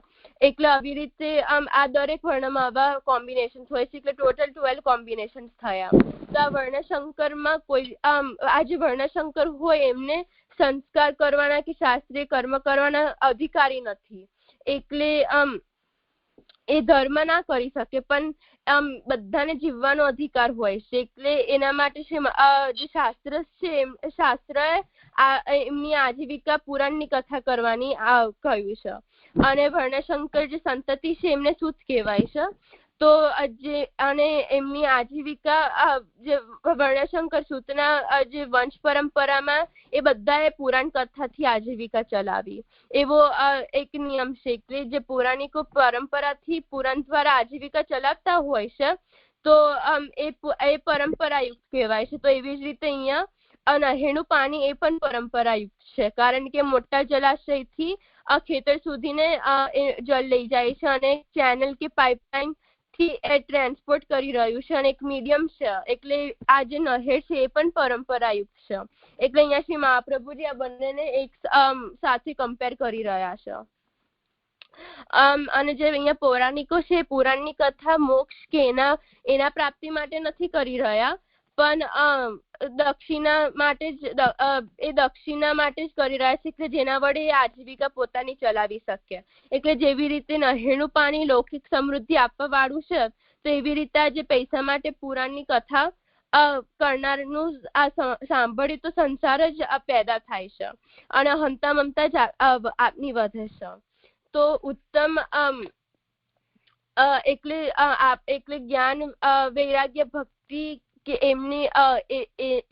Speaker 4: એટલે આવી રીતે આ દરેક વર્ણમાં આવા કોમ્બિનેશન હોય છે. એટલે ટોટલ 12 કોમ્બિનેશન થયા. તો આ વર્ણશંકરમાં કોઈ આ જે વર્ણશંકર હોય એમને સંસ્કાર કરવાના કે શાસ્ત્રીય કર્મ કરવાના અધિકારી નથી. એટલે એ ધર્મ ના કરી શકે, પણ બધાને જીવવાનો અધિકાર હોય છે. એટલે એના માટે જે શાસ્ત્ર છે, શાસ્ત્રએ એમની આજીવિકા પુરાણની કથા કરવાની કહ્યું છે. અને વર્ણશંકર જે સંતતિ છે એમને સૂત કહેવાય છે. તો અને એમની આજીવિકા જે વર્ણશંકર સૂતના જે વંશ પરંપરામાં એ બધાએ પુરાણ કથાથી આજીવિકા ચલાવી, એવો એક નિયમ છે. એટલે જે પૌરાણિકો પરંપરાથી પુરાણ દ્વારા આજીવિકા ચલાવતા હોય છે તો એ પરંપરાયુક્ત કહેવાય છે. તો એવી જ રીતે અહીંયા નહેરનું પાણી એ પણ પરંપરાયુક્ત છે, કારણ કે મોટા જલાશયથી ખેતર સુધીને જળ લઈ જાય છે અને ચેનલ કે પાઇપલાઇન થી એ ટ્રાન્સપોર્ટ કરી રહ્યું છે અને એક મીડિયમ છે. એટલે આ જે નહેર છે એ પણ પરંપરાયુક્ત છે. એટલે અહીંયા શ્રી મહાપ્રભુજી આ બંનેને એક સાથે કમ્પેર કરી રહ્યા છે. અને જે અહીંયા પૌરાણિકો છે, પુરાણની કથા મોક્ષ કે એના પ્રાપ્તિ માટે નથી કરી રહ્યા, પણ દક્ષિણા માટે જ કરી રહ્યા છે, કે જેના વડે એ આજીવિકા પોતાની ચલાવી શકે. એટલે જેવી રીતે નહેરનું પાણી લૌકિક સમૃદ્ધિ આપવા વાળું છે, તો એવી રીતે જે પૈસા માટે પુરાણની કથા કરનારનું આ સાંભળ્યું તો સંસાર જ પેદા થાય છે અને હંતા મમતા જ આપની વધે છે. તો ઉત્તમ એટલે જ્ઞાન વૈરાગ્ય ભક્તિ કે એમની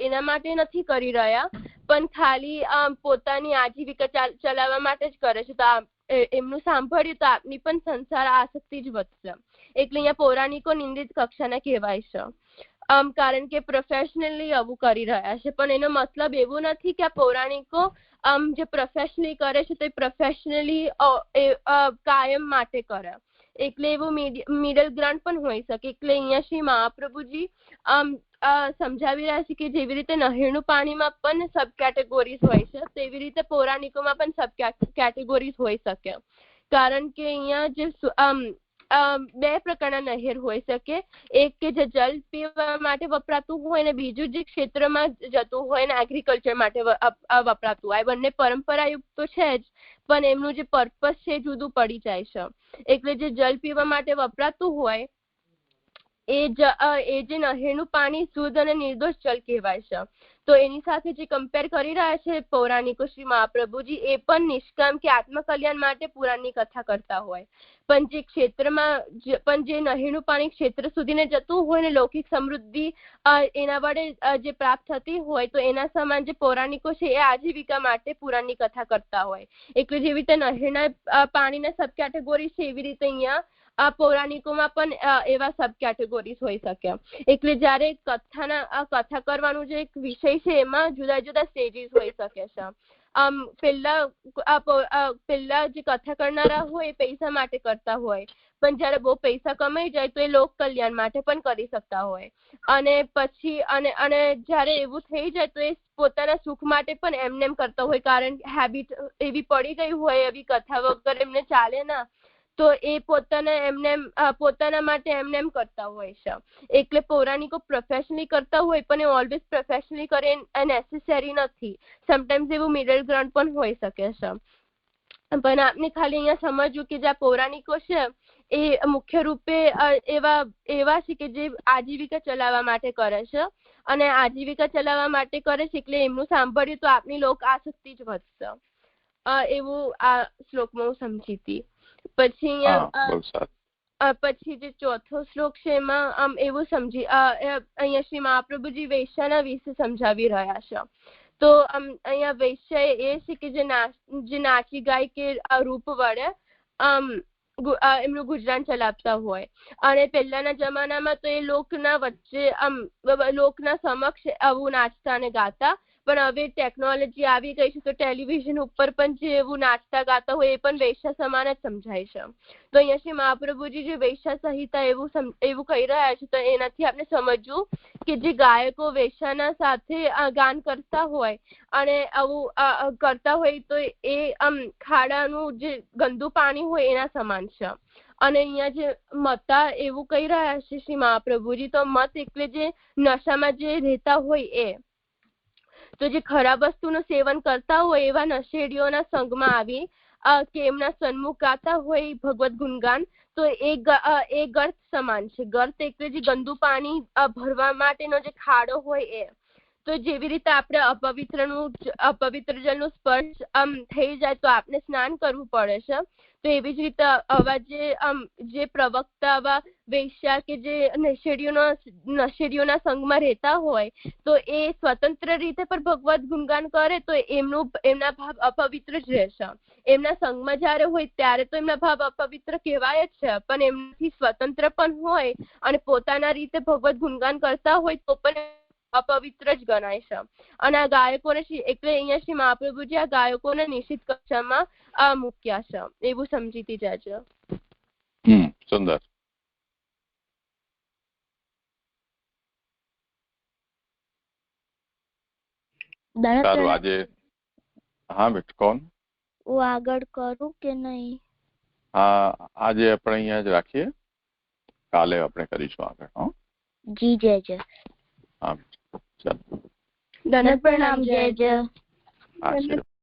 Speaker 4: એના માટે નથી કરી રહ્યા, પણ ખાલી પોતાની આજીવિકા ચલાવવા માટે જ કરે છે. તો એમનું સાંભળ્યું તો આપની પણ સંસાર આસક્તિ જ વધશે. એટલે અહીંયા પૌરાણિકો નિંદિત કક્ષાના કહેવાય છે, કારણ કે પ્રોફેશનલી આવું કરી રહ્યા છે. પણ એનો મતલબ એવું નથી કે આ પૌરાણિકો જે પ્રોફેશનલી કરે છે તે પ્રોફેશનલી કાયમ માટે કરે. એટલે એવું મિડલ ગ્રાઉન્ડ પણ હોઈ શકે. એટલે અહીંયા શ્રી મહાપ્રભુજી સમજાવી રહ્યા છે કે જેવી રીતે નહેરનું પાણીમાં પણ સબ કેટેગોરીઝ હોય છે, તેવી રીતે પૌરાણિકોમાં પણ સબ કેટેગોરીઝ હોઈ શકે. કારણ કે અહીંયા જે બે પ્રકારના નહેર હોઈ શકે. એક કે જે જલ પીવા માટે વપરાતું હોય અને બીજું જે ક્ષેત્રમાં જતું હોય અને એગ્રીકલ્ચર માટે વપરાતું હોય. બંને પરંપરાયુક્ત તો છે જ, પણ એમનું જે પર્પસ છે જુદું પડી જાય છે. એટલે જે જલ પીવા માટે વપરાતું હોય એ જે નહેરનું પાણી શુદ્ધ અને નિર્દોષ જલ કહેવાય છે. તો એની સાથે જે કમ્પેર કરી રહ્યા છે પૌરાણિકો શ્રી મહાપ્રભુજી, એ પણ નિષ્કામ કે આત્મકલ્યાણ માટે પુરાણની કથા કરતા હોય. પણ જે ક્ષેત્રમાં જે નહેરનું પાણી ક્ષેત્ર સુધીને જતું હોય ને લૌકિક સમૃદ્ધિ એના વડે જે પ્રાપ્ત થતી હોય, તો એના સમાન જે પૌરાણિકો છે એ આજીવિકા માટે પુરાણની કથા કરતા હોય. એટલે જેવી રીતે નહેરના પાણીના સબ કેટેગોરી છે, એવી રીતે અહીંયા પૌરાણિકોમાં પણ એવા સબ કેટેગોરીઝ હોઈ શકે. એટલે જ્યારે કથા કરવાનું જે એક વિષય છે એમાં જુદા જુદા સ્ટેજીસ હોઈ શકે છે. પેલા જે કથા કરનારા હોય એ પૈસા માટે કરતા હોય, પણ જયારે બહુ પૈસા કમાઈ જાય તો એ લોક કલ્યાણ માટે પણ કરી શકતા હોય. અને પછી અને જયારે એવું થઈ જાય તો એ પોતાના સુખ માટે પણ એમને કરતા હોય, કારણ હેબિટ એવી પડી ગઈ હોય, એવી કથા વગર એમને ચાલે ના, તો એ પોતાના માટે એમને કરતા હોય છે. એટલે પૌરાણિકો પ્રોફેશનલી કરતા હોય, પણ એ ઓલવેઝ પ્રોફેશનલી કરે નેસેસરી નથી. સમટાઈમ્સ એવું મિડલ ગ્રાઉન્ડ પણ હોઈ શકે છે. પણ આપને ખાલી અહીંયા સમજવું કે જે આ પૌરાણિકો છે એ મુખ્ય રૂપે એવા છે કે જે આજીવિકા ચલાવવા માટે કરે છે, અને આજીવિકા ચલાવવા માટે કરે છે એટલે એમનું સાંભળ્યું તો આપની લોક આસક્તિ જ વધશે. એવું આ શ્લોકમાં હું સમજી હતી. પછી જે ચોથો શ્લોક છે એમાં એવું સમજી અહીંયા શ્રી મહાપ્રભુજી વૈશ્યના વિશે સમજાવી રહ્યા છે. તો અહીંયા વૈશ્ય એ છે કે જે નાચી ગાય કે રૂપ વડે એમનું ગુજરાન ચલાવતા હોય. અને પહેલાના જમાનામાં તો એ લોકના વચ્ચે લોકના સમક્ષ આવું નાચતા અને ગાતા, પણ હવે ટેકનોલોજી આવી ગઈ છે તો ટેલિવિઝન ઉપર પણ જે એવું નાચતા ગાતા હોય એ પણ વૈશ્ય સમાન જ સમજાય છે. તો અહીંયા શ્રી મહાપ્રભુજી જે વૈશ્ય સંહિતા એવું કહી રહ્યા છે તો એનાથી આપણે સમજવું કે જે ગાયકો વૈશ્યના સાથે ગાન કરતા હોય અને આવું કરતા હોય તો એ ખાડાનું જે ગંદુ પાણી હોય એના સમાન છે. અને અહીંયા જે મતા એવું કહી રહ્યા છે શ્રી મહાપ્રભુજી, તો મત એટલે જે નશામાં જે રહેતા હોય એ, તો જે ખરાબ વસ્તુનું સેવન કરતા હોય એવા નશેડીઓના સંગમાં આવી કે એમના સન્મુખ ગાતા હોય ભગવત ગુણગાન, તો એ ગર્ત સમાન છે. ગર્ત એટલે જે ગંદુ પાણી ભરવા માટેનો જે ખાડો હોય એ. તો જેવી રીતે આપણે અપવિત્ર જળનું સ્પર્શ થઈ જાય તો આપણે સ્નાન કરવું પડે છે, તો એવી જ રીતે આવા જે પ્રવક્તા આવા વૈશ્યા કે જે નશેડીઓના સંગમાં રહેતા હોય તો એ સ્વતંત્ર રીતે પણ ભગવત ગુણગાન કરે તો એમના ભાવ અપવિત્ર જ રહેશે. એમના સંગમાં જ્યારે હોય ત્યારે તો એમના ભાવ અપવિત્ર કહેવાય જ છે, પણ એમનાથી સ્વતંત્ર પણ હોય અને પોતાના રીતે ભગવત ગુણગાન કરતા હોય તો પણ અપવિત્ર જ ગણાય છે. અને આ ગાયકોને એટલે અહીંયા શ્રી મહાપ્રભુજી આ ગાયકોને નિશ્ચિત કક્ષામાં મૂક્યા છે, એવું સમજીતી જાજો.
Speaker 2: સુંદર. સારું. આજે હા બેટા કોણ?
Speaker 3: હું આગળ કરું કે નહીં?
Speaker 2: હા, આજે આપણે અહીંયા જ રાખીએ, કાલે આપણે કરીશું આગળ. હા
Speaker 3: જી જય જય.
Speaker 2: હા ચાલો.
Speaker 4: ધન પ્રણામ જય જય.
Speaker 2: આશીર્વાદ.